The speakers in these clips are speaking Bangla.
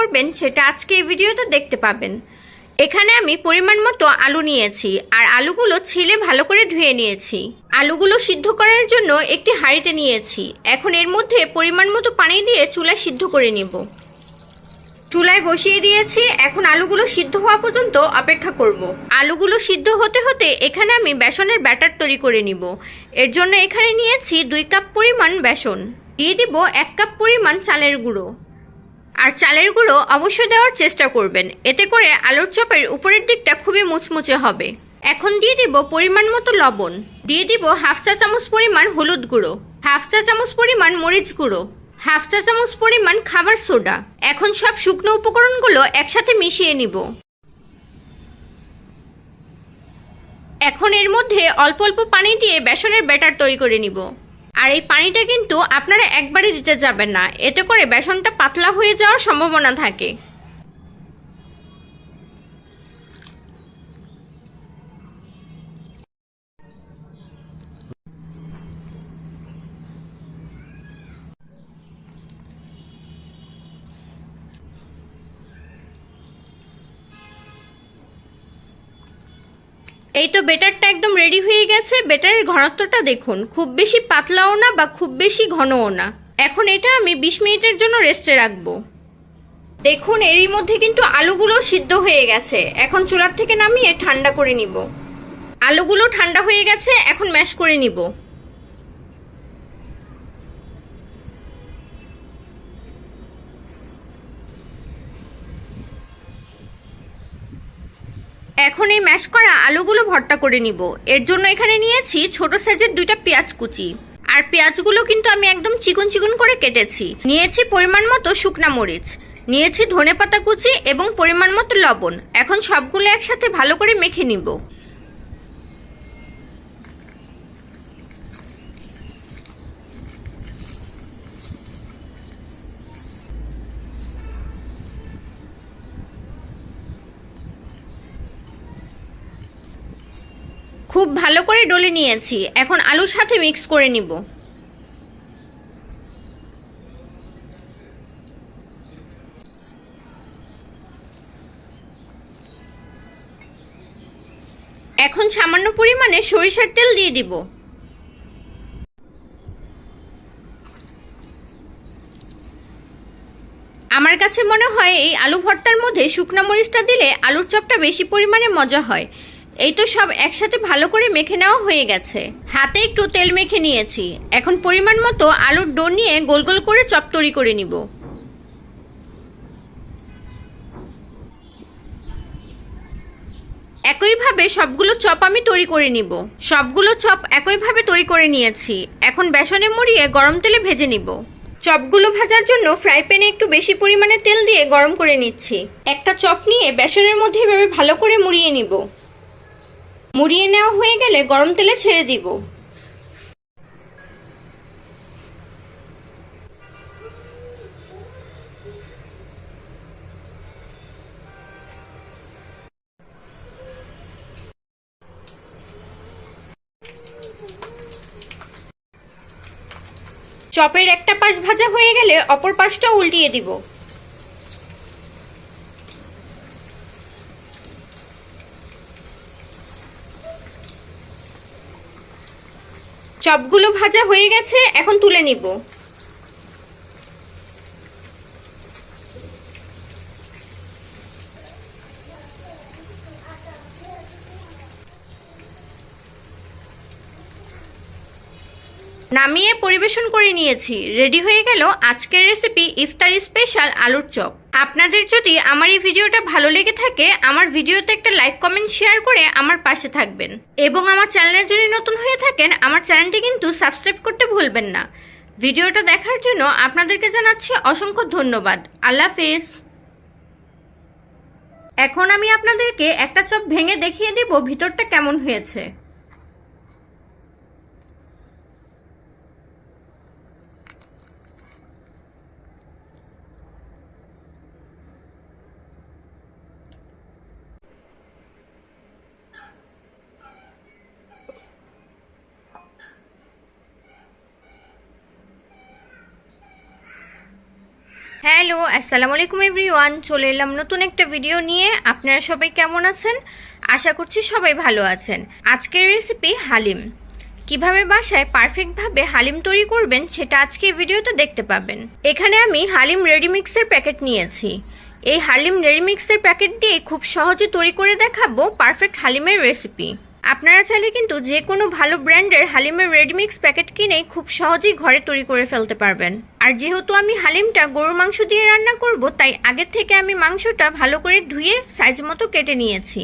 করবেন সেটা আজকে এই ভিডিওতে দেখতে পাবেন। এখানে আমি পরিমাণ মতো আলু নিয়েছি আর আলুগুলো ছিলে ভালো করে ধুয়ে নিয়েছি। আলুগুলো সিদ্ধ করার জন্য একটি হাঁড়িতে নিয়েছি। এখন এর মধ্যে পরিমাণ মতো পানি দিয়ে চুলায় সিদ্ধ করে নিব। চুলায় বসিয়ে দিয়েছি, এখন আলুগুলো সিদ্ধ হওয়া পর্যন্ত অপেক্ষা করব। আলুগুলো সিদ্ধ হতে হতে এখানে আমি বেসনের ব্যাটার তৈরি করে নিব। এর জন্য এখানে নিয়েছি 2 কাপ পরিমাণ বেসন, দিয়ে দিব 1 কাপ পরিমাণ চালের গুঁড়ো। আর চালের গুঁড়ো অবশ্যই দেওয়ার চেষ্টা করবেন, এতে করে আলুর চপের উপরের দিকটা খুবই মুচমুচে হবে। এখন দিয়ে দিব পরিমাণ মতো লবণ, দিয়ে দিব 1/2 চা চামচ পরিমাণ হলুদ গুঁড়ো, 1/2 চা চামচ পরিমাণ মরিচ গুঁড়ো, 1/2 চা চামচ পরিমাণ খাবার সোডা। এখন সব শুকনো উপকরণগুলো একসাথে মিশিয়ে নিব। এখন এর মধ্যে অল্প অল্প পানি দিয়ে বেসনের ব্যাটার তৈরি করে নিব। আর এই পানিটা কিন্তু আপনারা একবারে দিতে যাবেন না, এতে করে বেসনটা পাতলা হয়ে যাওয়ার সম্ভাবনা থাকে। এই তো ব্যাটারটা একদম রেডি হয়ে গেছে। ব্যাটারের ঘনত্বটা দেখুন, খুব বেশি পাতলাও না বা খুব বেশি ঘনও না। এখন এটা আমি 20 মিনিটের জন্য রেস্টে রাখবো। দেখুন এরই মধ্যে কিন্তু আলুগুলো সিদ্ধ হয়ে গেছে। এখন চুলার থেকে নামিয়ে ঠান্ডা করে নিব। আলুগুলো ঠান্ডা হয়ে গেছে, এখন ম্যাশ করে নিব। এখন এই ম্যাশ করা আলুগুলো ভর্তা করে নিব। এর জন্য এখানে নিয়েছি ছোট সাইজের 2টা পেঁয়াজ কুচি। আর পেঁয়াজগুলো কিন্তু আমি একদম চিকন চিকন করে কেটেছি। নিয়েছি পরিমাণ মতো শুকনা মরিচ, নিয়েছি ধনেপাতা কুচি এবং পরিমাণ মতো লবণ। এখন সবগুলো একসাথে ভালো করে মেখে নিব। খুব ভালো করে ডলে নিয়েছি, এখন আলুর সাথে মিক্স করে নিব। এখন সামান্য পরিমাণে সরিষার তেল দিয়ে দিব। আমার কাছে মনে হয় এই আলু ভর্তার মধ্যে শুকনো মরিচটা দিলে আলুর চপটা বেশি পরিমাণে মজা হয়। এই তো সব একসাথে ভালো করে মেখে নেওয়া হয়ে গেছে। হাতে একটু তেল মেখে নিয়েছি। এখন পরিমাণ মতো আলুর ডো নিয়ে গোল গোল করে চপ তৈরি করে নিব। একইভাবে সবগুলো চপ আমি তৈরি করে নিব। সবগুলো চপ একইভাবে তৈরি করে নিয়েছি। এখন বেসনে মুড়িয়ে গরম তেলে ভেজে নিব। চপগুলো ভাজার জন্য ফ্রাই প্যানে একটু বেশি পরিমাণে তেল দিয়ে গরম করে নিচ্ছি। একটা চপ নিয়ে বেসনের মধ্যে এভাবে ভালো করে মুড়িয়ে নিব। মুড়িয়ে নেওয়া হয়ে গেলে গরম তেলে ছেড়ে দিব। চপের একটা পাশ ভাজা হয়ে গেলে অপর পাশটাও উল্টিয়ে দিব। চপগুলো ভাজা হয়ে গেছে, এখন তুলে নিব। নামিয়ে পরিবেশন করে নিয়েছি। রেডি হয়ে গেল আজকের রেসিপি ইফতারি স্পেশাল আলুর চপ। আপনাদের যদি আমার এই ভিডিওটা ভালো লেগে থাকে, আমার ভিডিওতে একটা লাইক কমেন্ট শেয়ার করে আমার পাশে থাকবেন। এবং আমার চ্যানেলে যদি নতুন হয়ে থাকেন, আমার চ্যানেলটি কিন্তু সাবস্ক্রাইব করতে ভুলবেন না। ভিডিওটা দেখার জন্য আপনাদেরকে জানাচ্ছি অসংখ্য ধন্যবাদ। আল্লাহ হাফেজ। এখন আমি আপনাদেরকে একটা চপ ভেঙে দেখিয়ে দিব ভিতরটা কেমন হয়েছে। হ্যালো, আসসালামু আলাইকুম এভরিওয়ান। চলে এলাম নতুন একটা ভিডিও নিয়ে। আপনারা সবাই কেমন আছেন? আশা করছি সবাই ভালো আছেন। আজকের রেসিপি হালিম। কিভাবে বাসায় পারফেক্টভাবে হালিম তৈরি করবেন সেটা আজকে এই ভিডিওতে দেখতে পাবেন। এখানে আমি হালিম রেডি মিক্সের প্যাকেট নিয়েছি। এই হালিম রেডি মিক্সের প্যাকেট দিয়ে খুব সহজে তৈরি করে দেখাবো পারফেক্ট হালিমের রেসিপি। আপনারা চাইলে কিন্তু যে কোনো ভালো ব্র্যান্ডের হালিমের রেডিমিক্স প্যাকেট কিনে খুব সহজেই ঘরে তৈরি করে ফেলতে পারবেন। আর যেহেতু আমি হালিমটা গরুর মাংস দিয়ে রান্না করব, তাই আগের থেকে আমি মাংসটা ভালো করে ধুয়ে সাইজ মতো কেটে নিয়েছি।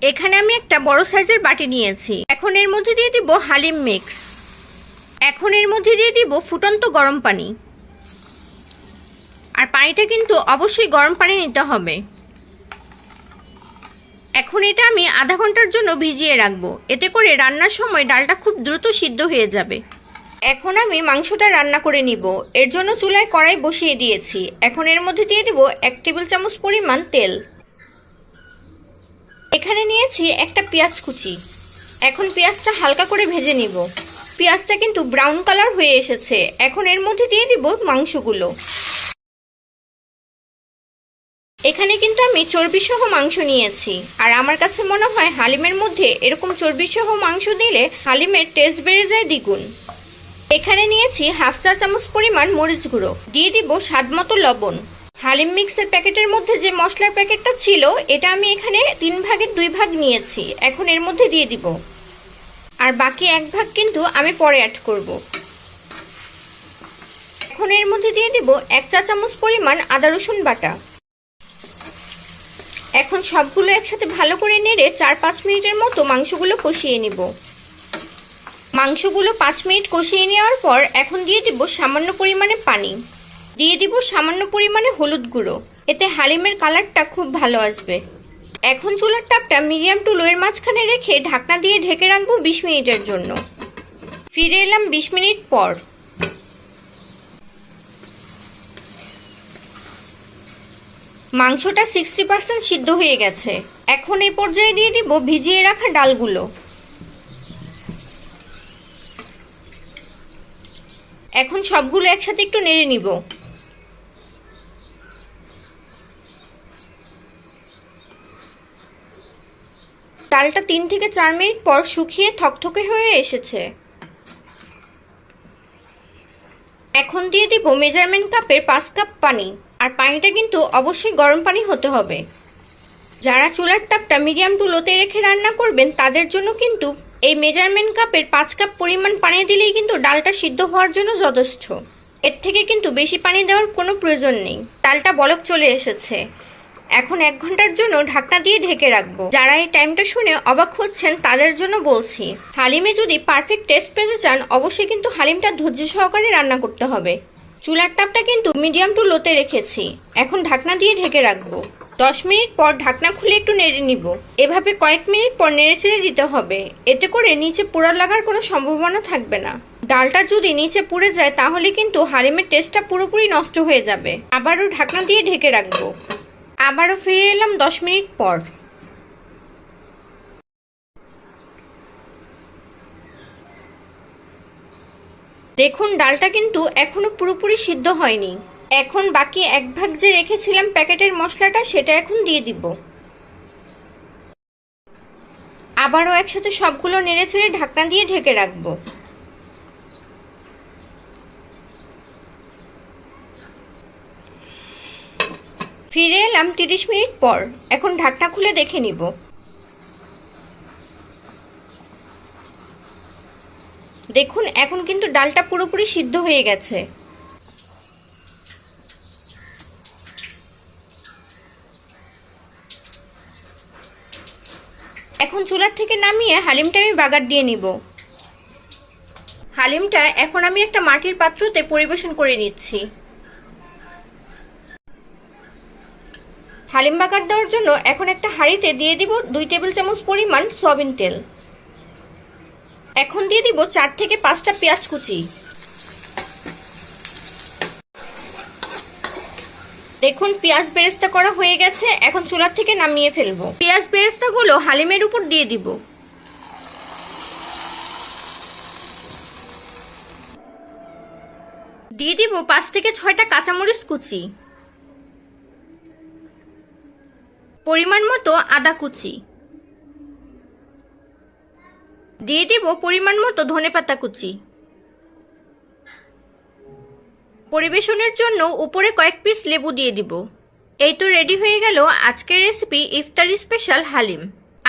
এখানে আমি একটা বড় সাইজের বাটি নিয়েছি। এখন এর মধ্যে দিয়ে দিব হালিম মিক্স। এখন এর মধ্যে দিয়ে দিব ফুটন্ত গরম পানি। আর পানিটা কিন্তু অবশ্যই গরম পানি নিতে হবে। এখন এটা আমি আধা ঘন্টার জন্য ভিজিয়ে রাখবো। এতে করে রান্নার সময় ডালটা খুব দ্রুত সিদ্ধ হয়ে যাবে। এখন আমি মাংসটা রান্না করে নিব। এর জন্য চুলায় কড়াই বসিয়ে দিয়েছি। এখন এর মধ্যে দিয়ে দিব 1 টেবিল চামচ পরিমাণ তেল। এখানে নিয়েছি একটা পেঁয়াজ কুচি। এখন পেঁয়াজটা হালকা করে ভেজে নিব। পেঁয়াজটা কিন্তু ব্রাউন কালার হয়ে এসেছে। এখন এর মধ্যে দিয়ে দিব মাংসগুলো। এখানে কিন্তু আমি চর্বিসহ মাংস নিয়েছি। আর আমার কাছে মনে হয় হালিমের মধ্যে এরকম চর্বিসহ মাংস দিলে হালিমের টেস্ট বেড়ে যায় দ্বিগুণ। এখানে নিয়েছি হাফ চা চামচ পরিমাণ মরিচ গুঁড়ো। দিয়ে দিব স্বাদ মতো লবণ। হালিম মিক্সের প্যাকেটের মধ্যে যে মশলার প্যাকেটটা ছিল, এটা আমি এখানে 3 ভাগের 2 ভাগ নিয়েছি। এখন এর মধ্যে দিয়ে দিব। আর বাকি 1 ভাগ কিন্তু আমি পরে অ্যাড করব। এখন এর মধ্যে দিয়ে দিব 1 চা চামচ পরিমাণ আদা রসুন বাটা। এখন সবগুলো একসাথে ভালো করে নেড়ে 4-5 মিনিটের মতো মাংসগুলো কষিয়ে নিব। মাংসগুলো 5 মিনিট কষিয়ে নেওয়ার পর এখন দিয়ে দিব সামান্য পরিমাণে পানি। দিয়ে দিব সামান্য পরিমাণে হলুদ গুঁড়ো। এতে হালিমের কালারটা খুব ভালো আসবে। এখন চুলার তাপটা মিডিয়াম টু লোয়ের মাঝখানে রেখে ঢাকনা দিয়ে ঢেকে রাখবো 20 মিনিটের জন্য। ফিরে এলাম 20 মিনিট পর। মাংসটা 60% সিদ্ধ হয়ে গেছে। এখন এই পর্যায়ে দিয়ে দিব ভিজিয়ে রাখা ডালগুলো। এখন সবগুলো একসাথে একটু নেড়ে নিব। ডালটা 3 থেকে 4 মিনিট পর শুকিয়ে থকথকে হয়ে এসেছে। এখন দিয়ে দিব মেজারমেন্ট কাপের 5 কাপ পানি। আর পানিটা কিন্তু অবশ্যই গরম পানি হতে হবে। যারা চুলার তাপটা মিডিয়াম টু লোতে রেখে রান্না করবেন তাদের জন্য কিন্তু এই মেজারমেন্ট কাপের 5 কাপ পরিমাণ পানি দিলেই কিন্তু ডালটা সিদ্ধ হওয়ার জন্য যথেষ্ট। এর থেকে কিন্তু বেশি পানি দেওয়ার কোনো প্রয়োজন নেই। ডালটা বলক চলে এসেছে। এখন 1 ঘন্টার জন্য ঢাকনা দিয়ে ঢেকে রাখবো। যারা এই টাইমটা শুনে অবাক হচ্ছেন তাদের জন্য বলছি, হালিমে যদি পারফেক্ট টেস্ট পেতে চান অবশ্যই কিন্তু হালিমটা ধৈর্য সহকারে রান্না করতে হবে। চুলার তাপটা কিন্তু মিডিয়াম টু লোতে রেখেছি। এখন ঢাকনা দিয়ে ঢেকে রাখবো। 10 মিনিট পর ঢাকনা খুলে একটু নেড়ে নিব। এভাবে কয়েক মিনিট পর নেড়ে চেড়ে দিতে হবে। এতে করে নিচে পোড়া লাগার কোনো সম্ভাবনা থাকবে না। ডালটা যদি নিচে পুড়ে যায় তাহলে কিন্তু হালিমের টেস্টটা পুরোপুরি নষ্ট হয়ে যাবে। আবারও ঢাকনা দিয়ে ঢেকে রাখবো। আবারও ফিরে এলাম 10 মিনিট পর। দেখুন ডালটা কিন্তু এখনো পুরোপুরি সিদ্ধ হয়নি। এখন বাকি 1 ভাগ যে রেখেছিলাম প্যাকেটের মশলাটা, সেটা এখন দিয়ে দিব। আবারও একসাথে সবগুলো নেড়ে চেড়ে ঢাকনা দিয়ে ঢেকে রাখবো। ফিরে এলাম 30 মিনিট পর। এখন ঢাকনা খুলে দেখে নিব। দেখুন এখন কিন্তু ডালটা পুরোপুরি সিদ্ধ হয়ে গেছে। এখন চুলার থেকে নামিয়ে হালিমটা আমি বাগার দিয়ে নিব। হালিমটা এখন আমি একটা মাটির পাত্রতে পরিবেশন করে নিচ্ছি। হালিম বাগার দেওয়ার জন্য এখন একটা হাঁড়িতে দিয়ে দিব 2 টেবিল চামচ পরিমাণ সয়াবিন তেল। এখন দিয়ে দিব 4 থেকে 5টা পেঁয়াজ কুচি। দেখুন পেঁয়াজ বেরেস্তা করা হয়ে গেছে। এখন চুলার থেকে নামিয়ে ফেলবো। পেঁয়াজ বেরেস্তাগুলো হালিমের উপর দিয়ে দিব। দিয়ে দিব 5 থেকে 6টা কাঁচামরিচ কুচি, পরিমাণ মতো আদা কুচি, দিয়ে দিব পরিমাণ মতো ধনেপাতা কুচি। পরিবেশনের জন্য উপরে কয়েক পিস লেবু দিয়ে দিব। এই তো রেডি হয়ে গেল আজকের রেসিপি ইফতারি স্পেশাল হালিম।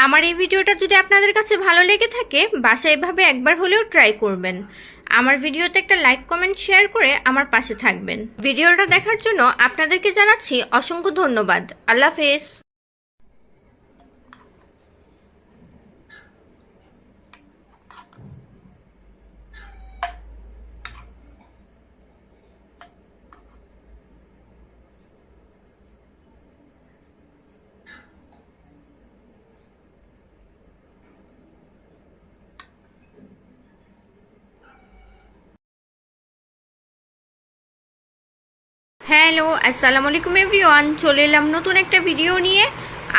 আমার এই ভিডিওটা যদি আপনাদের কাছে ভালো লেগে থাকে বাসায় এভাবে একবার হলেও ট্রাই করবেন। আমার ভিডিওতে একটা লাইক কমেন্ট শেয়ার করে আমার পাশে থাকবেন। ভিডিওটা দেখার জন্য আপনাদেরকে জানাচ্ছি অসংখ্য ধন্যবাদ। আল্লাহ হাফেজ। হ্যালো, আসসালামু আলাইকুম এভরিওয়ান। চলে এলাম নতুন একটা ভিডিও নিয়ে।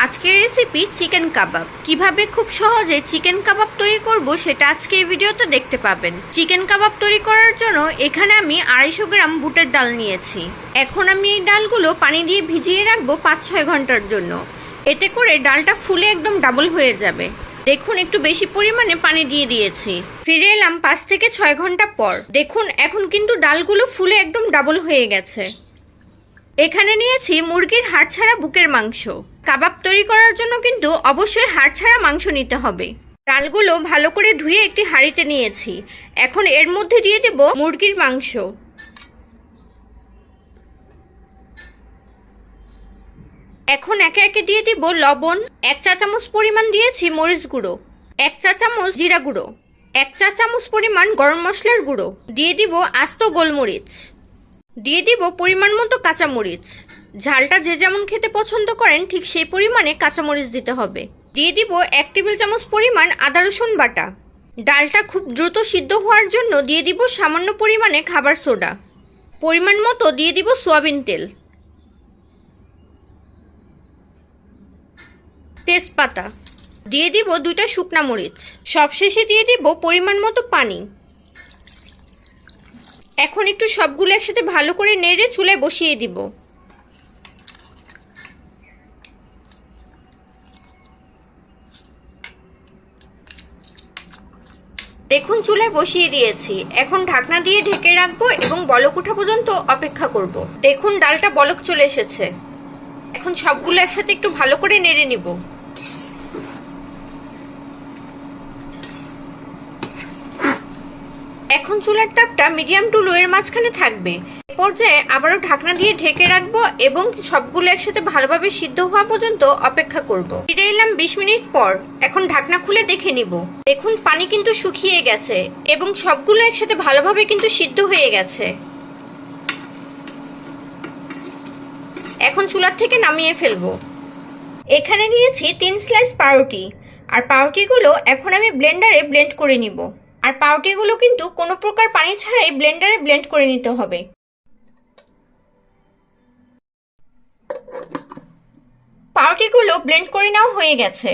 আজকের রেসিপি চিকেন কাবাব। কিভাবে খুব সহজে চিকেন কাবাব তৈরি করব সেটা আজকে এই ভিডিওতে দেখতে পাবেন। চিকেন কাবাব তৈরি করার জন্য এখানে আমি 250 গ্রাম বুটের ডাল নিয়েছি। এখন আমি এই ডালগুলো পানি দিয়ে ভিজিয়ে রাখবো 5-6 ঘন্টার জন্য। এতে করে ডালটা ফুলে একদম ডাবল হয়ে যাবে। দেখুন একটু বেশি পরিমাণে পানি দিয়ে দিয়েছি। ফিরে এলাম 5 থেকে 6 ঘন্টা পর। দেখুন এখন কিন্তু ডালগুলো ফুলে একদম ডাবল হয়ে গেছে। এখানে নিয়েছি মুরগির হাড় ছাড়া বুকের মাংস। কাবাব তৈরি করার জন্য কিন্তু অবশ্যই হাড় ছাড়া মাংস নিতে হবে। ডালগুলো ভালো করে ধুয়ে একটি হাঁড়িতে নিয়েছি। এখন এর মধ্যে দিয়ে দেব মুরগির মাংস। এখন একে একে দিয়ে দিব লবণ। 1 চা চামচ পরিমাণ দিয়েছি মরিচ গুঁড়ো, 1 চা চামচ জিরা গুঁড়ো, 1 চা চামচ পরিমাণ গরম মশলার গুঁড়ো, দিয়ে দিব আস্ত গোলমরিচ, দিয়ে দিব পরিমাণ মতো কাঁচামরিচ। ঝালটা যে যেমন খেতে পছন্দ করেন ঠিক সেই পরিমাণে কাঁচামরিচ দিতে হবে। দিয়ে দিব 1 টেবিল চামচ পরিমাণ আদা রসুন বাটা। ডালটা খুব দ্রুত সিদ্ধ হওয়ার জন্য দিয়ে দিব সামান্য পরিমাণে খাবার সোডা। পরিমাণ মতো দিয়ে দিব সয়াবিন তেল, তেজপাতা, দিয়ে দিব 2টা শুকনা মরিচ। সবশেষে দিয়ে দিব পরিমাণ মতো পানি। এখন একটু সবগুলো একসাথে ভালো করে নেড়ে চুলায় বসিয়ে দিব। দেখুন চুলায় বসিয়ে দিয়েছি। এখন ঢাকনা দিয়ে ঢেকে রাখবো এবং বলক ওঠা পর্যন্ত অপেক্ষা করব। দেখুন ডালটা বলক চলে এসেছে। এখন সবগুলো একসাথে একটু ভালো করে নেড়ে নিব। এখন চুলার তাপটা মিডিয়াম টু লো এর মাঝখানে থাকবে। এই পর্যায়ে আবারও ঢাকনা দিয়ে ঢেকে রাখবো এবং সবগুলো একসাথে ভালোভাবে সিদ্ধ হওয়া পর্যন্ত অপেক্ষা করব। ফিরে এলাম 20 মিনিট পর। এখন ঢাকনা খুলে দেখে নিব। দেখুন পানি কিন্তু শুকিয়ে গেছে এবং সবগুলো একসাথে ভালোভাবে কিন্তু সিদ্ধ হয়ে গেছে। এখন চুলার থেকে নামিয়ে ফেলবো। এখানে নিয়েছি 3 স্লাইস পাউরুটি। আর পাউরুটিগুলো এখন আমি ব্লেন্ডারে ব্লেন্ড করে নিব। আর পাউরুটিগুলো কিন্তু কোনো প্রকার পানি ছাড়াই ব্লেন্ডারে ব্লেন্ড করে নিতে হবে। পাউরুটিগুলো ব্লেন্ড করে নেওয়া হয়ে গেছে।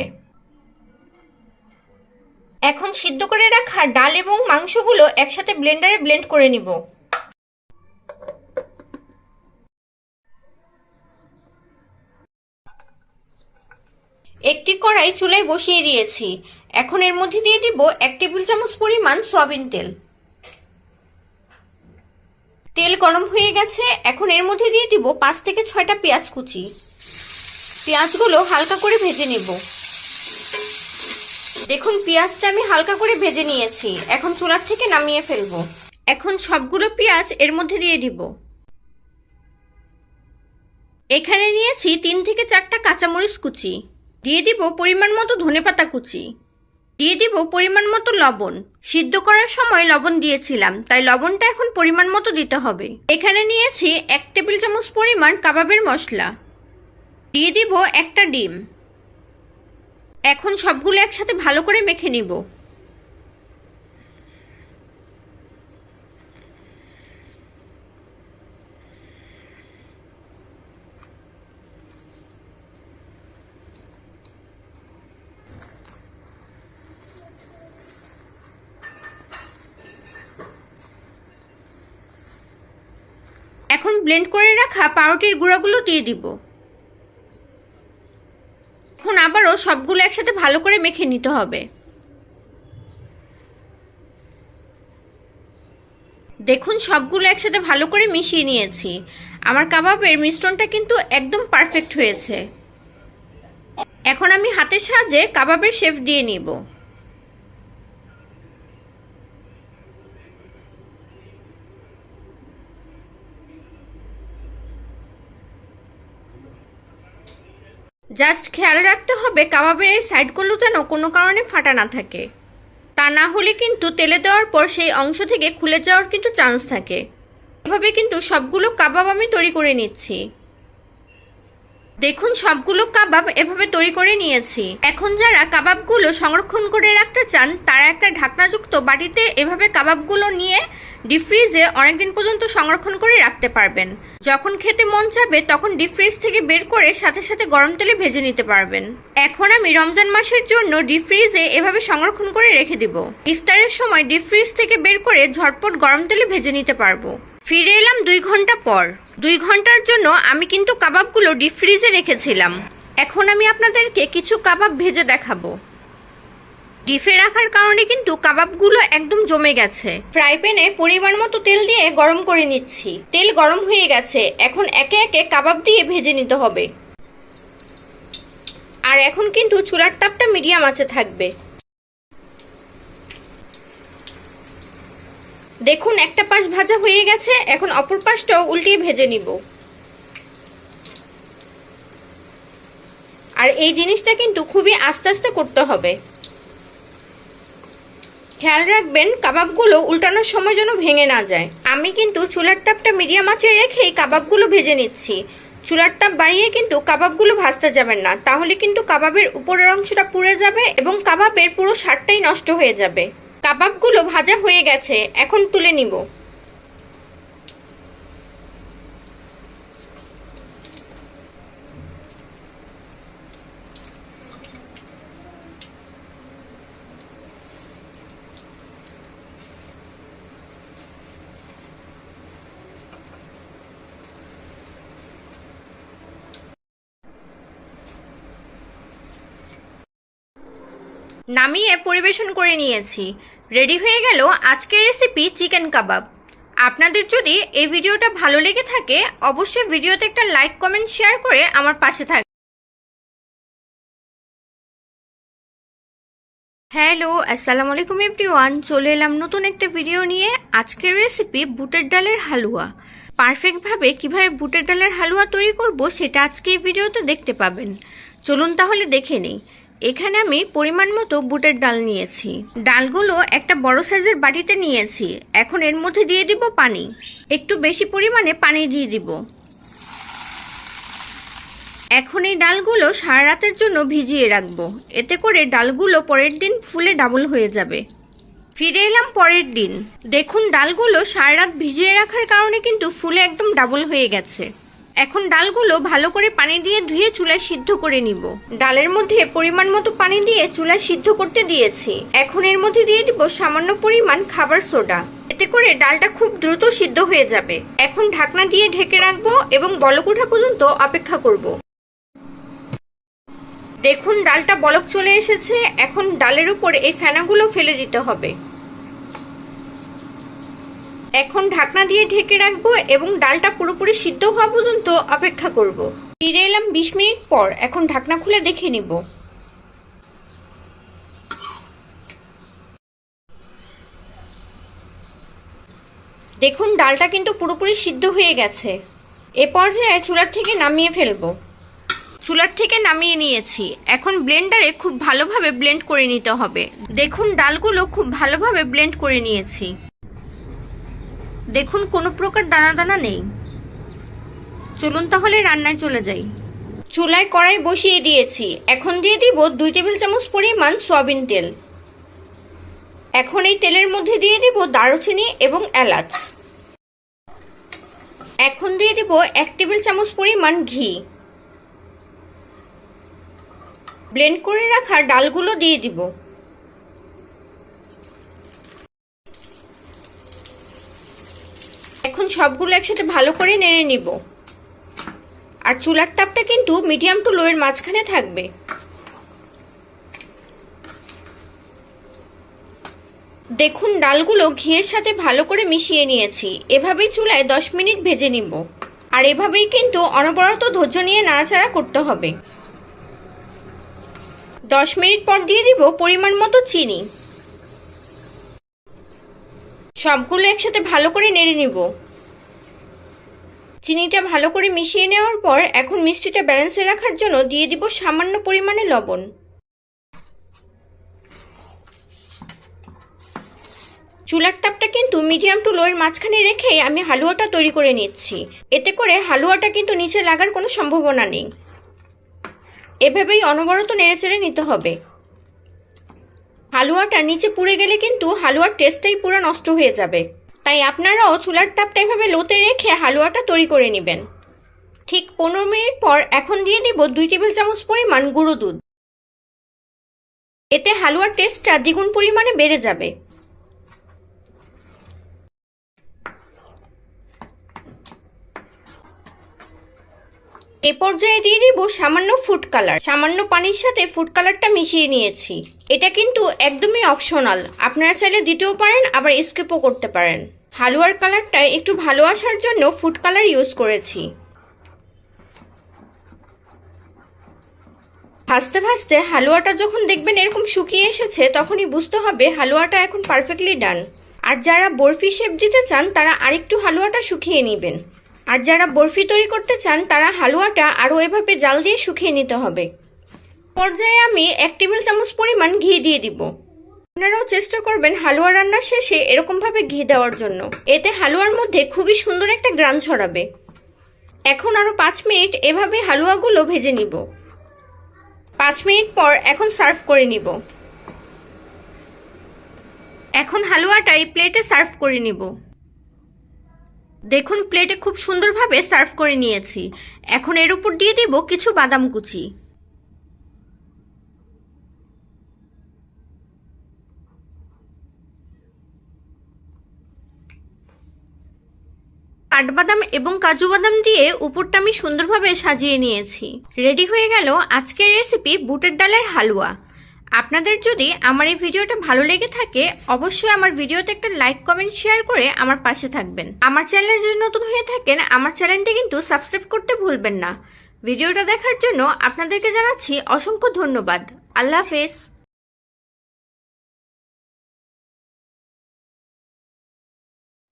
এখন সিদ্ধ করে রাখা ডাল এবং মাংসগুলো একসাথে ব্লেন্ডারে ব্লেন্ড করে নিব। একটি কড়াই চুলায় বসিয়ে দিয়েছি। এখন এর মধ্যে দিয়ে দিব 1 টেবিল চামচ পরিমাণ সয়াবিন তেল। তেল গরম হয়ে গেছে। এখন এর মধ্যে দিয়ে দিব 5 থেকে 6টা পেঁয়াজ কুচি। পেঁয়াজগুলো হালকা করে ভেজে নেব। দেখুন পেঁয়াজটা আমি হালকা করে ভেজে নিয়েছি। এখন চুলার থেকে নামিয়ে ফেলবো। এখন সবগুলো পেঁয়াজ এর মধ্যে দিয়ে দিব। এখানে নিয়েছি 3 থেকে 4টা কাঁচামরিচ কুচি। দিয়ে দিব পরিমাণ মতো ধনেপাতা কুচি। দিয়ে দিব পরিমাণ মতো লবণ। সিদ্ধ করার সময় লবণ দিয়েছিলাম তাই লবণটা এখন পরিমাণ মতো দিতে হবে। এখানে নিয়েছি 1 টেবিল চামচ পরিমাণ কাবাবের মশলা। দিয়ে দিব একটা ডিম। এখন সবগুলো একসাথে ভালো করে মেখে নিব। এখন ব্লেন্ড করে রাখা পাউরুটির গুঁড়াগুলো দিয়ে দিব। এখন আবারও সবগুলো একসাথে ভালো করে মেখে নিতে হবে। দেখুন সবগুলো একসাথে ভালো করে মিশিয়ে নিয়েছি। আমার কাবাবের মিশ্রণটা কিন্তু একদম পারফেক্ট হয়েছে। এখন আমি হাতের সাহায্যে কাবাবের শেপ দিয়ে নিব। জাস্ট খেয়াল রাখতে হবে কাবাবের এই সাইডগুলো যেন কোনো কারণে ফাটা না থাকে, তা না হলে কিন্তু তেলে দেওয়ার পর সেই অংশ থেকে খুলে যাওয়ার কিন্তু চান্স থাকে। এভাবে কিন্তু সবগুলো কাবাব আমি তৈরি করে নিচ্ছি। দেখুন সবগুলো কাবাব এভাবে তৈরি করে নিয়েছি। এখন যারা কাবাবগুলো সংরক্ষণ করে রাখতে চান তারা একটা ঢাকনাযুক্ত বাটিতে এভাবে কাবাবগুলো নিয়ে ডিপ ফ্রিজে অনেকদিন পর্যন্ত সংরক্ষণ করে রাখতে পারবেন। যখন খেতে মন চাবে তখন ডিপ ফ্রিজ থেকে বের করে সাথে সাথে গরম তেলে ভেজে নিতে পারবেন। এখন আমি রমজান মাসের জন্য ডিপ ফ্রিজে এভাবে সংরক্ষণ করে রেখে দিব। ইফতারের সময় ডিপ ফ্রিজ থেকে বের করে ঝটপট গরম তেলে ভেজে নিতে পারবো। ফিরে এলাম 2 ঘন্টা পর। 2 ঘন্টার জন্য আমি কিন্তু কাবাবগুলো ডিপ ফ্রিজে রেখেছিলাম। এখন আমি আপনাদেরকে কিছু কাবাব ভেজে দেখাবো। ডিপে রাখার কারণে কিন্তু কাবাবগুলো একদম জমে গেছে। ফ্রাই প্যানে পরিমাণ মতো তেল দিয়ে গরম করে নিচ্ছি। তেল গরম হয়ে গেছে, এখন একে একে কাবাব দিয়ে ভেজে নিতে হবে। আর এখন কিন্তু চুলার তাপটা মিডিয়াম আঁচে থাকবে। দেখুন একটা পাশ ভাজা হয়ে গেছে, এখন অপর পাশটাও উল্টিয়ে ভেজে নিব। আর এই জিনিসটা কিন্তু খুবই আস্তে আস্তে করতে হবে। খেয়াল রাখবেন কাবাবগুলো উল্টানোর সময় যেন ভেঙে না যায়। আমি কিন্তু চুলার তাপটা মিডিয়াম আঁচে রেখেই কাবাবগুলো ভেজে নিচ্ছি। চুলার তাপ বাড়িয়ে কিন্তু কাবাবগুলো ভাজতে যাবেন না, তাহলে কিন্তু কাবাবের উপরের অংশটা পুড়ে যাবে এবং কাবাবের পুরো স্বাদটাই নষ্ট হয়ে যাবে। কাবাবগুলো ভাজা হয়ে গেছে, এখন তুলে নিব। নামিয়ে পরিবেশন করে নিয়েছি। রেডি হয়ে গেল আজকের রেসিপি চিকেন কাবাব। আপনাদের যদি এই ভিডিওটা ভালো লেগে থাকে অবশ্যই ভিডিওতে একটা লাইক কমেন্ট শেয়ার করে আমার পাশে থাকবেন। হ্যালো আসসালামু আলাইকুম এভরিওয়ান, চলে এলাম নতুন একটা ভিডিও নিয়ে। আজকের রেসিপি বুটের ডালের হালুয়া। পারফেক্টভাবে কিভাবে বুটের ডালের হালুয়া তৈরি করব সেটা আজকে এই ভিডিওতে দেখতে পাবেন। চলুন তাহলে দেখে নিই। এখানে আমি পরিমাণ মতো বুটের ডাল নিয়েছি। ডালগুলো একটা বড় সাইজের বাটিতে নিয়েছি। এখন এর মধ্যে দিয়ে দিব পানি। একটু বেশি পরিমাণে পানি দিয়ে দিব। এখন এই ডালগুলো সারা রাতের জন্য ভিজিয়ে রাখবো। এতে করে ডালগুলো পরের দিন ফুলে ডাবল হয়ে যাবে। ফিরে এলাম পরের দিন। দেখুন ডালগুলো সারা রাত ভিজিয়ে রাখার কারণে কিন্তু ফুলে একদম ডাবল হয়ে গেছে। এখন ডালগুলো ভালো করে পানি দিয়ে ধুয়ে চুলায় সিদ্ধ করে নিব। ডালের মধ্যে পরিমাণ মতো পানি দিয়ে চুলায় সিদ্ধ করতে দিয়েছি। এখন এর মধ্যে দিয়ে দিব সামান্য পরিমাণ খাবার সোডা। এতে করে ডালটা খুব দ্রুত সিদ্ধ হয়ে যাবে। এখন ঢাকনা দিয়ে ঢেকে রাখবো এবং বলক ওঠা পর্যন্ত অপেক্ষা করব। দেখুন ডালটা বলক চলে এসেছে। এখন ডালের উপর এই ফেনাগুলো ফেলে দিতে হবে। এখন ঢাকনা দিয়ে ঢেকে রাখবো এবং ডালটা পুরোপুরি সিদ্ধ হওয়া পর্যন্ত অপেক্ষা করব। ফিরে এলাম 20 মিনিট পর। এখন ঢাকনা খুলে দেখে নিব। দেখুন ডালটা কিন্তু পুরোপুরি সিদ্ধ হয়ে গেছে। এ পর্যায়ে চুলার থেকে নামিয়ে ফেলবো। চুলার থেকে নামিয়ে নিয়েছি। এখন ব্লেন্ডারে খুব ভালোভাবে ব্লেন্ড করে নিতে হবে। দেখুন ডালগুলো খুব ভালোভাবে ব্লেন্ড করে নিয়েছি। দেখুন কোনো প্রকার দানা দানা নেই। চলুন তাহলে রান্নায় চলে যাই। চুলায় কড়াই বসিয়ে দিয়েছি। এখন দিয়ে দিব 2 টেবিল চামচ পরিমাণ সয়াবিন তেল। এখন এই তেলের মধ্যে দিয়ে দিব দারুচিনি এবং এলাচ। এখন দিয়ে দিব 1 টেবিল চামচ পরিমাণ ঘি। ব্লেন্ড করে রাখা ডালগুলো দিয়ে দিব। এখন এখন সবগুলো একসাথে ভালো করে নেড়ে নিব। আর চুলার তাপটা কিন্তু মিডিয়াম টু লো এর মাঝখানে থাকবে। দেখুন ডালগুলো ঘিয়ের সাথে ভালো করে মিশিয়ে নিয়েছি। এভাবেই চুলায় 10 মিনিট ভেজে নিব। আর এভাবেই কিন্তু অনবরত ধৈর্য নিয়ে নাড়াচাড়া করতে হবে। 10 মিনিট পর দিয়ে দিব পরিমাণ মতো চিনি। সবগুলো একসাথে ভালো করে নেড়ে নিব। চিনিটা ভালো করে মিশিয়ে নেওয়ার পর এখন মিষ্টিটা ব্যালেন্সে রাখার জন্য দিয়ে দিব সামান্য পরিমাণে লবণ। চুলার তাপটা কিন্তু মিডিয়াম টু লো এর মাঝখানে রেখেই আমি হালুয়াটা তৈরি করে নিচ্ছি। এতে করে হালুয়াটা কিন্তু নিচে লাগার কোনো সম্ভাবনা নেই। এভাবেই অনবরত নেড়েচেড়ে নিতে হবে। হালুয়াটা নিচে পুড়ে গেলে কিন্তু হালুয়ার টেস্টটাই পুরো নষ্ট হয়ে যাবে। তাই আপনারাও চুলার তাপটা এভাবে লোতে রেখে হালুয়াটা তৈরি করে নেবেন। ঠিক 15 মিনিট পর এখন দিয়ে দিব 2 টেবিল চামচ পরিমাণ গুঁড়ো দুধ। এতে হালুয়ার টেস্টটা দ্বিগুণ পরিমাণে বেড়ে যাবে। এ পর্যায়ে দিয়ে দিব সামান্য ফুড কালার। সামান্য পানির সাথে ফুড কালারটা মিশিয়ে নিয়েছি। এটা কিন্তু একদমই অপশনাল, আপনারা চাইলে দিতেও পারেন আবার স্কিপও করতে পারেন। হালুয়ার কালারটা একটু ভালো আসার জন্য ফুড কালার ইউজ করেছি। ভাজতে ভাজতে হালুয়াটা যখন দেখবেন এরকম শুকিয়ে এসেছে তখনই বুঝতে হবে হালুয়াটা এখন পারফেক্টলি ডান। আর যারা বরফি শেপ দিতে চান তারা আরেকটু হালুয়াটা শুকিয়ে নেবেন। আর যারা বরফি তৈরি করতে চান তারা হালুয়াটা আরও এভাবে জাল দিয়ে শুকিয়ে নিতে হবে। পর্যায়ে আমি 1 টেবিল চামচ পরিমাণ ঘি দিয়ে দিব। আপনারাও চেষ্টা করবেন হালুয়া রান্নার শেষে এরকমভাবে ঘি দেওয়ার জন্য। এতে হালুয়ার মধ্যে খুবই সুন্দর একটা গ্রান ছড়াবে। এখন আরও 5 মিনিট এভাবে হালুয়াগুলো ভেজে নিব। 5 মিনিট পর এখন সার্ভ করে নিব। এখন হালুয়াটা এই প্লেটে সার্ভ করে নিব। দেখুন প্লেটে খুব সুন্দরভাবে সার্ভ করে নিয়েছি। এখন এর উপর দিয়ে দিব কিছু বাদাম কুচি। কাঠবাদাম এবং কাজু বাদাম দিয়ে উপরটা আমি সুন্দরভাবে সাজিয়ে নিয়েছি। রেডি হয়ে গেল আজকের রেসিপি বুটের ডালের হালুয়া। আপনাদের যদি আমার এই ভিডিওটা ভালো লেগে থাকে অবশ্যই আমার ভিডিওতে একটা লাইক কমেন্ট শেয়ার করে আমার পাশে থাকবেন। আমার চ্যানেলে যদি নতুন হয়ে থাকেন আমার চ্যানেলটি কিন্তু সাবস্ক্রাইব করতে ভুলবেন না। ভিডিওটা দেখার জন্য আপনাদেরকে জানাচ্ছি অসংখ্য ধন্যবাদ। আল্লাহ হাফেজ।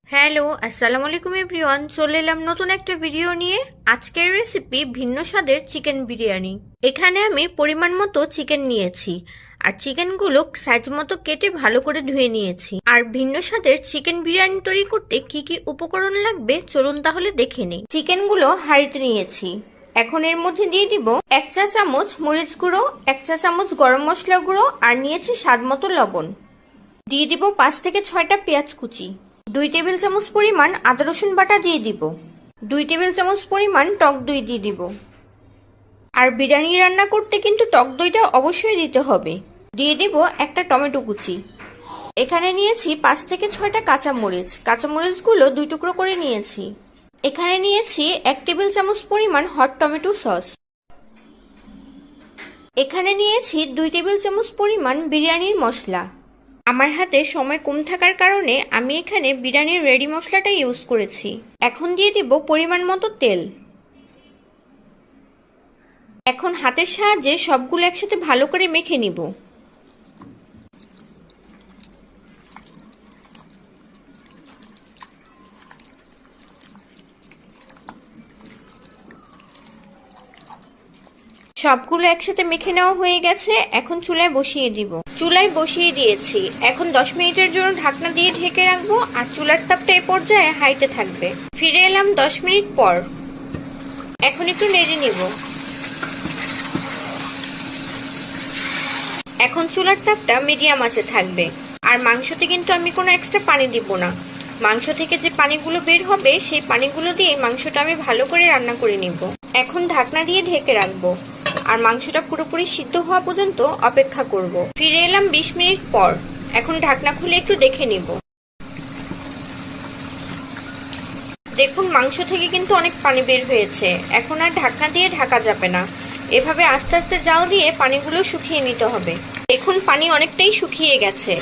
হ্যালো, আসসালামু আলাইকুম এভরিওয়ান। চলে এলাম নতুন একটা ভিডিও নিয়ে। আজকের রেসিপি ভিন্ন স্বাদের চিকেন বিরিয়ানি। এখানে আমি পরিমাণ মতো চিকেন নিয়েছি আর চিকেনগুলো সাইজ মতো কেটে ভালো করে ধুয়ে নিয়েছি। আর ভিন্ন স্বাদের চিকেন বিরিয়ানি তৈরি করতে কি কি উপকরণ লাগবে চলুন তাহলে দেখে নিই। চিকেনগুলো হাঁড়িতে নিয়েছি। এখন এর মধ্যে দিয়ে দিব 1 চা চামচ মরিচ গুঁড়ো, 1 চা চামচ গরম মশলা গুঁড়ো আর নিয়েছি স্বাদ মতো লবণ। দিয়ে দিব 5 থেকে 6টা পেঁয়াজ কুচি। 2 টেবিল চামচ পরিমাণ আদা রসুন বাটা দিয়ে দিব। 2 টেবিল চামচ পরিমাণ টক দই দিয়ে দিব। আর বিরিয়ানি রান্না করতে কিন্তু টক দইটা অবশ্যই দিতে হবে। দিয়ে দিব একটা টমেটো কুচি। এখানে নিয়েছি 5 থেকে 6টা কাঁচামরিচ। কাঁচামরিচগুলো 2 টুকরো করে নিয়েছি। এখানে নিয়েছি 1 টেবিল চামচ পরিমাণ হট টমেটো সস। এখানে নিয়েছি 2 টেবিল চামচ পরিমাণ বিরিয়ানির মশলা। আমার হাতে সময় কম থাকার কারণে আমি এখানে বিরিয়ানির রেডি মশলাটা ইউজ করেছি। এখন দিয়ে দিব পরিমাণ মতো তেল। এখন হাতের সাহায্যে সবগুলো একসাথে ভালো করে মেখে নিব। সবগুলো একসাথে মেখে নেওয়া হয়ে গেছে। এখন চুলায় বসিয়ে দিব। চুলায় বসিয়ে দিয়েছি। এখন 10 মিনিটের জন্য ঢাকনা দিয়ে ঢেকে রাখবো আর চুলার তাপটা এই পর্যায়ে হাইতে থাকবে। ফিরে এলাম 10 মিনিট পর। এখন একটু নেড়ে নিব। এখন চুলার তাপটা মিডিয়াম আঁচে থাকবে। আর মাংসতে কিন্তু আমি কোনো এক্সট্রা পানি দিব না। মাংস থেকে যে পানিগুলো বের হবে সেই পানিগুলো দিয়ে মাংসটা আমি ভালো করে রান্না করে নিব। এখন ঢাকনা দিয়ে ঢেকে রাখবো আর মাংসটা পুরোপুরি সিদ্ধ হওয়া পর্যন্ত অপেক্ষা করব। ফিরে এলাম 20 মিনিট পর। এখন ঢাকনা খুলে একটু দেখে নিব। দেখুন মাংস থেকে কিন্তু অনেক পানি বের হয়েছে, এখন আর ঢাকনা দিয়ে ঢাকা যাবে না। এভাবে আস্তে আস্তে জাল দিয়ে পানিগুলো শুকিয়ে নিতে হবে। দেখুন পানি অনেকটাই শুকিয়ে গেছে।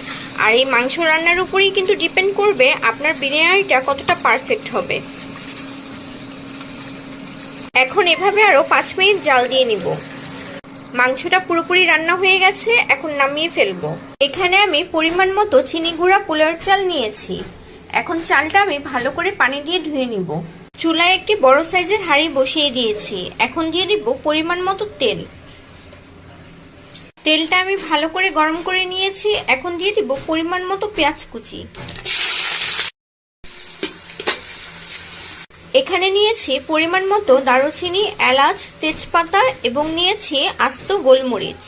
আর এই মাংস রান্নার উপরেই কিন্তু ডিপেন্ড করবে আপনার বিরিয়ানিটা কতটা পারফেক্ট হবে। এখন এভাবে আরও 5 মিনিট জাল দিয়ে নিব। মাংসটা পুরোপুরি রান্না হয়ে গেছে, এখন নামিয়ে ফেলবো। এখানে আমি পরিমাণ মতো চিনি গুঁড়া পোলাওর চাল নিয়েছি। এখন চালটা আমি ভালো করে পানি দিয়ে ধুয়ে নিব। চুলায় একটি বড় সাইজের হাঁড়ি বসিয়ে দিয়েছি। এখন দিয়ে দিব পরিমাণ মতো তেল। তেলটা আমি ভালো করে গরম করে নিয়েছি। এখন দিয়ে দিব পরিমাণ মতো পেঁয়াজ কুচি। এখানে নিয়েছি পরিমাণ মতো দারুচিনি, এলাচ, তেজপাতা এবং নিয়েছি আস্ত গোলমরিচ।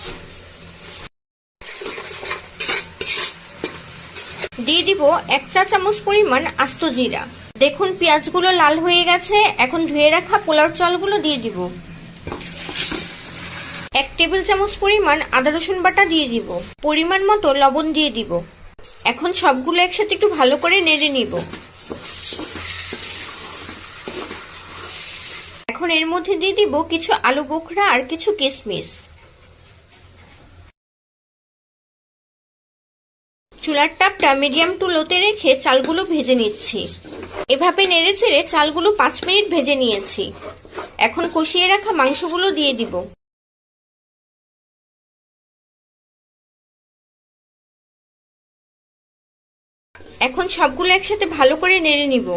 দিয়ে দিব 1 চা চামচ পরিমাণ আস্ত জিরা। দেখুন পেঁয়াজগুলো লাল হয়ে গেছে। এখন ধুয়ে রাখা পোলাওর চালগুলো দিয়ে দিব। 1 টেবিল চামচ পরিমাণ আদা রসুন বাটা দিয়ে দিব। পরিমাণ মতো লবণ দিয়ে দিব। এখন সবগুলো একসাথে একটু ভালো করে নেড়ে নিব। এখন এর মধ্যে দিয়ে দিব কিছু আলু বোখরা আর কিছু কিশমিশ। চুলার তাপটা মিডিয়াম টু লোতে রেখে চালগুলো ভেজে নিচ্ছি। এভাবে নেড়ে চেড়ে চালগুলো 5 মিনিট ভেজে নিয়েছি। এখন কষিয়ে রাখা মাংসগুলো দিয়ে দিব। এখন সবগুলো একসাথে ভালো করে নেড়ে নিব।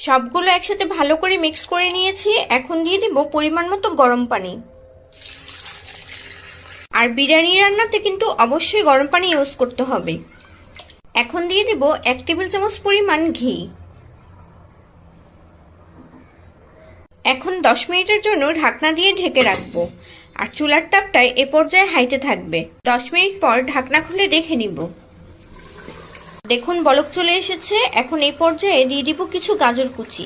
সবগুলো একসাথে ভালো করে মিক্স করে নিয়েছি। এখন দিয়ে দিব পরিমাণ মতো গরম পানি। আর বিরিয়ানি রান্নাতে কিন্তু অবশ্যই গরম পানি ইউজ করতে হবে। এখন দিয়ে দিব 1 টেবিল চামচ পরিমাণ ঘি। এখন 10 মিনিটের জন্য ঢাকনা দিয়ে ঢেকে রাখবো। আর চুলার তাপটায় এ পর্যায়ে হাইতে থাকবে। 10 মিনিট পর ঢাকনা খুলে দেখে নিব। দেখুন বলক চলে এসেছে। এখন এই পর্যায়ে দিয়ে দিব কিছু গাজর কুচি।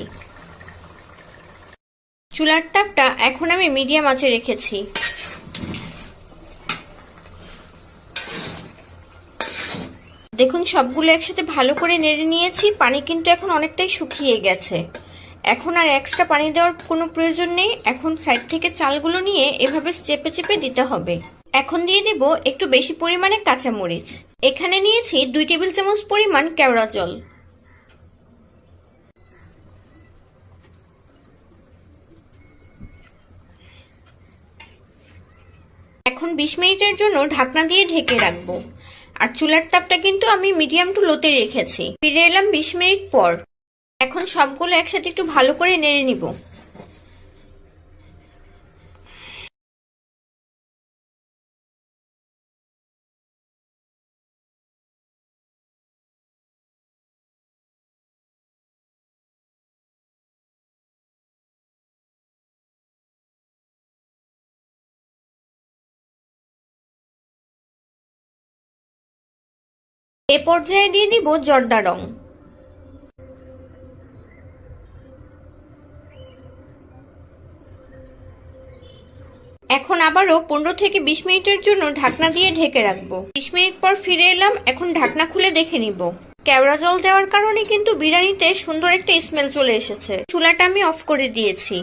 চুলার তাপটা এখন আমি মিডিয়াম আঁচে রেখেছি। দেখুন সবগুলো একসাথে ভালো করে নেড়ে নিয়েছি। পানি কিন্তু এখন অনেকটাই শুকিয়ে গেছে। এখন আর এক্সট্রা পানি দেওয়ার কোনো প্রয়োজন নেই। এখন সাইড থেকে চালগুলো নিয়ে এভাবে চেপে চেপে দিতে হবে। এখন দিয়ে দেব একটু বেশি পরিমাণে কাঁচামরিচ। এখানে নিয়েছি 2 টেবিল চামচ পরিমাণ কেওড়া জল। এখন 20 মিনিটের জন্য ঢাকনা দিয়ে ঢেকে রাখবো। আর চুলার তাপটা কিন্তু আমি মিডিয়াম টু লোতে রেখেছি। ফিরে এলাম 20 মিনিট পর। এখন সবগুলো একসাথে একটু ভালো করে নেড়ে নিব। এ পর্যায়ে দিয়ে দিব জর্দা রং। এখন আবারও 15 থেকে 20 মিনিটের জন্য ঢাকনা দিয়ে ঢেকে রাখবো। 20 মিনিট পর ফিরে এলাম। এখন ঢাকনা খুলে দেখে নিব। কেওড়া জল দেওয়ার কারণে কিন্তু বিরিয়ানিতে সুন্দর একটা স্মেল চলে এসেছে। চুলাটা আমি অফ করে দিয়েছি।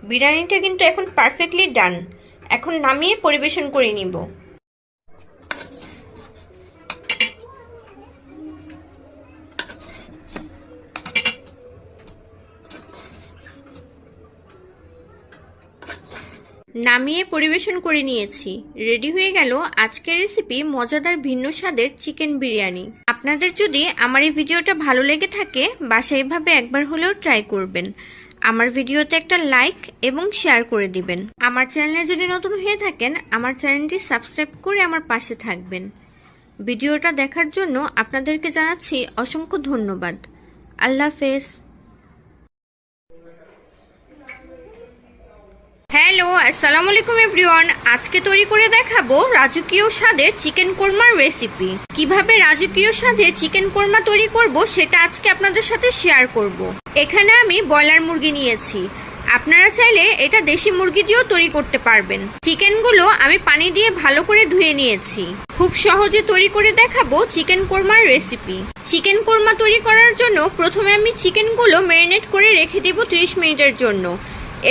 বিরিয়ানিটা কিন্তু এখন পারফেক্টলি ডান। এখন নামিয়ে পরিবেশন করে নিব। নামিয়ে পরিবেশন করে নিয়েছি। রেডি হয়ে গেল আজকের রেসিপি মজাদার ভিন্ন স্বাদের চিকেন বিরিয়ানি। আপনাদের যদি আমার এই ভিডিওটা ভালো লেগে থাকে বাসায় এভাবে একবার হলেও ট্রাই করবেন। আমার ভিডিওতে একটা লাইক এবং শেয়ার করে দিবেন। আমার চ্যানেলে যদি নতুন হয়ে থাকেন আমার চ্যানেলটি সাবস্ক্রাইব করে আমার পাশে থাকবেন। ভিডিওটা দেখার জন্য আপনাদেরকে জানাচ্ছি অসংখ্য ধন্যবাদ। আল্লাহ হাফেজ। হ্যালো আসসালামু আলাইকুম এভরিওয়ান। আজকে তৈরি করে দেখাবো রাজকীয় স্বাদের চিকেন কোরমার রেসিপি। কিভাবে রাজকীয় স্বাদে চিকেন কোরমা তৈরি করব সেটা আজকে আপনাদের সাথে শেয়ার করব। এখানে আমি ব্রয়লার মুরগি নিয়েছি। আপনারা চাইলে এটা দেশি মুরগি দিয়েও তৈরি করতে পারবেন। চিকেনগুলো আমি পানি দিয়ে ভালো করে ধুয়ে নিয়েছি। খুব সহজে তৈরি করে দেখাবো চিকেন কোরমার রেসিপি। চিকেন কোরমা তৈরি করার জন্য প্রথমে আমি চিকেনগুলো ম্যারিনেট করে রেখে দেব 30 মিনিটের জন্য।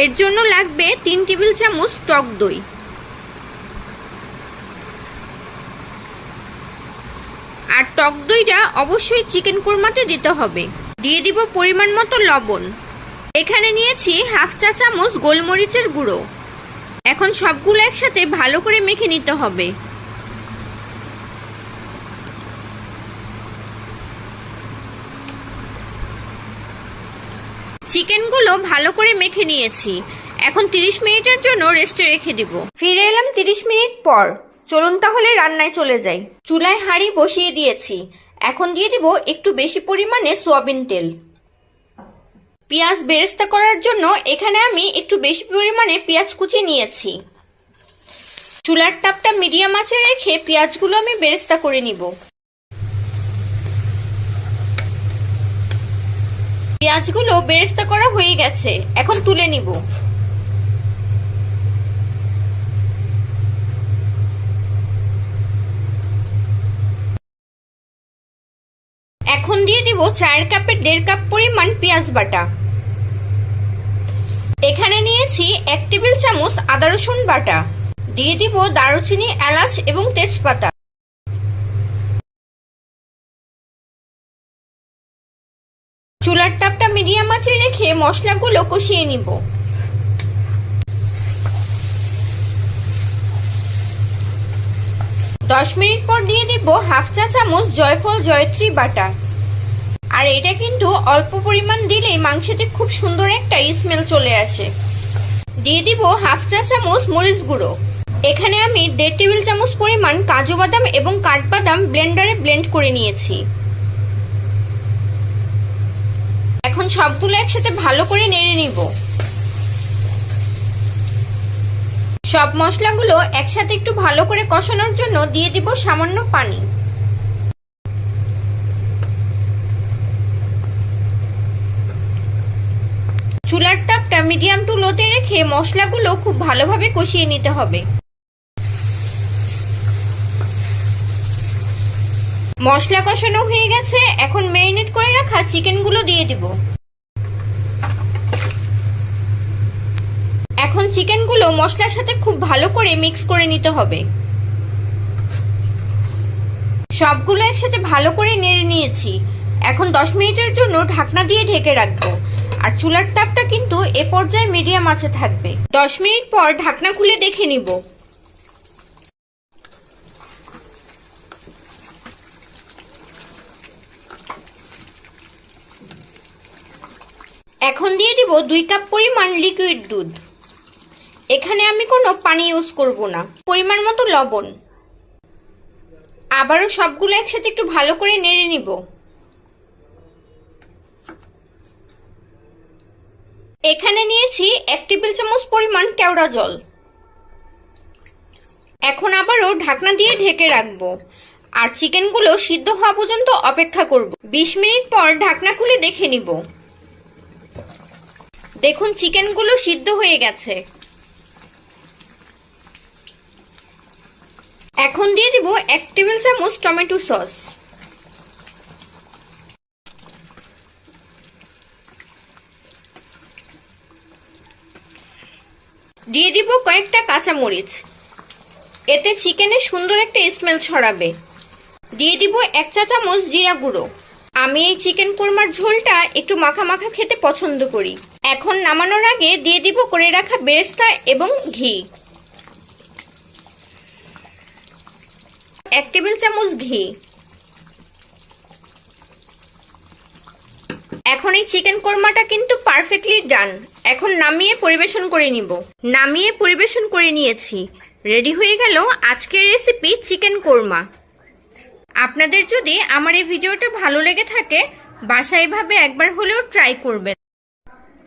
এর জন্য লাগবে 3 টেবিল চামচ টক দই, আর টক দইটা অবশ্যই চিকেন কোরমাতে দিতে হবে। দিয়ে দিব পরিমাণ মতো লবণ। এখানে নিয়েছি হাফ চা চামচ গোলমরিচের গুঁড়ো। এখন সবগুলো একসাথে ভালো করে মেখে নিতে হবে। চিকেনগুলো ভালো করে মেখে নিয়েছি। এখন 30 মিনিটের জন্য রেস্টে রেখে দিব। ফিরে এলাম 30 মিনিট পর। চলুন তাহলে রান্নায় চলে যাই। চুলায় হাঁড়ি বসিয়ে দিয়েছি। এখন দিয়ে দিব একটু বেশি পরিমাণে সয়াবিন তেল। পেঁয়াজ বেরেস্তা করার জন্য এখানে আমি একটু বেশি পরিমাণে পেঁয়াজ কুচি নিয়েছি। চুলার তাপটা মিডিয়াম আঁচে রেখে পেঁয়াজগুলো আমি বেরেস্তা করে নিব। পেঁয়াজগুলো বেরেস্তা করা হয়ে গেছে, এখন তুলে নিব। এখন দিয়ে দিব চায়ের কাপের 1.5 কাপ পরিমাণ পেঁয়াজ বাটা। এখানে নিয়েছি 1 টেবিল চামচ আদা রসুন বাটা। দিয়ে দিব দারুচিনি, এলাচ এবং তেজপাতা। চুলার তাপটা মিডিয়াম আঁচে রেখে মশলাগুলো কষিয়ে নিব। দশ মিনিট পর দিয়ে দিব হাফ চা চামচ জয়ফল জয়ত্রী বাটা। আর এটা কিন্তু অল্প পরিমাণ দিলেই মাংসতে খুব সুন্দর একটা স্মেল চলে আসে। দিয়ে দিব হাফ চা চামচ মরিচ গুঁড়ো। এখানে আমি 1.5 টেবিল চামচ পরিমাণ কাজু বাদাম এবং কাঠবাদাম ব্লেন্ডারে ব্লেন্ড করে নিয়েছি। এখন সবগুলো একসাথে ভালো করে নেড়ে নিব। সব মশলাগুলো একসাথে একটু ভালো করে কষানোর জন্য দিয়ে দিব সামান্য পানি। চুলার তাপটা মিডিয়াম টু লোতে রেখে মশলাগুলো খুব ভালোভাবে কষিয়ে নিতে হবে। মশলা কষানো হয়ে গেছে, এখন ম্যারিনেট করে রাখা চিকেনগুলো দিয়ে দিব। এখন চিকেনগুলো মশলার সাথে খুব ভালো করে মিক্স করে নিতে হবে। সবগুলো একসাথে ভালো করে নেড়ে নিয়েছি। এখন 10 মিনিটের জন্য ঢাকনা দিয়ে ঢেকে রাখবো। আর চুলার তাপটা কিন্তু এ পর্যায়ে মিডিয়াম আঁচে থাকবে। 10 মিনিট পর ঢাকনা খুলে দেখে নিব। এখন দিয়ে দিব 2 কাপ পরিমাণ লিকুইড দুধ। এখানে আমি কোনো পানি ইউজ করব না। পরিমাণ মতো লবণ। আবারও সবগুলো একসাথে একটু ভালো করে নেড়ে নিব। এখানে নিয়েছি 1 টেবিল চামচ পরিমাণ কেওড়া জল। এখন আবারও ঢাকনা দিয়ে ঢেকে রাখবো। আর চিকেনগুলো সিদ্ধ হওয়া পর্যন্ত অপেক্ষা করব। 20 মিনিট পর ঢাকনা খুলে দেখে নিব। দেখুন চিকেনগুলো সিদ্ধ হয়ে গেছে। এখন দিয়ে দিব 1 টেবিল চামচ টমেটো সস। দিয়ে দিব কয়েকটা কাঁচামরিচ। এতে চিকেনে সুন্দর একটা স্মেল ছড়াবে। দিয়ে দিব 1 চা চামচ জিরা গুঁড়ো। আমি এই চিকেন কোরমার ঝোলটা একটু মাখা মাখা খেতে পছন্দ করি। এখন নামানোর আগে দিয়ে দিব করে রাখা বেরেস্তা এবং ঘি। 1 টেবিল চামচ ঘি। এখন এই চিকেন কোরমাটা কিন্তু পারফেক্টলি ডান। এখন নামিয়ে পরিবেশন করে নিব। নামিয়ে পরিবেশন করে নিয়েছি। রেডি হয়ে গেল আজকের রেসিপি চিকেন কোরমা। আপনাদের যদি আমার এই ভিডিওটা ভালো লেগে থাকে বাসায় এভাবে একবার হলেও ট্রাই করবেন।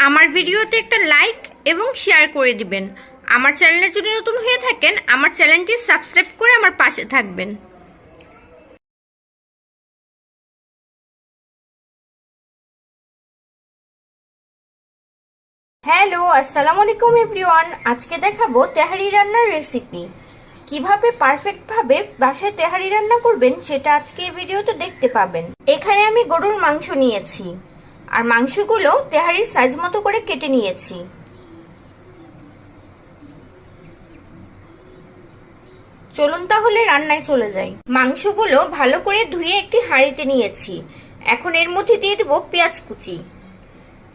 আমার ভিডিওতে একটা লাইক এবং শেয়ার করে দিবেন। আমার চ্যানেলে যদি নতুন হয়ে থাকেন আমার চ্যানেলটি সাবস্ক্রাইব করে আমার পাশে থাকবেন। হ্যালো, আসসালামু আলাইকুম এভরিওয়ান। আজকে দেখাবো তেহারি রান্নার রেসিপি। কিভাবে পারফেক্টভাবে বাসায় তেহারি রান্না করবেন সেটা আজকে এই ভিডিওতে দেখতে পাবেন। এখানে আমি গরুর মাংস নিয়েছি আর মাংসগুলো তেহারির সাইজ মতো করে কেটে নিয়েছি। চলুন তাহলে রান্নায় চলে যাই। মাংসগুলো ভালো করে ধুয়ে একটি হাঁড়িতে নিয়েছি। এখন এর মধ্যে দিয়ে দেব পেঁয়াজ কুচি।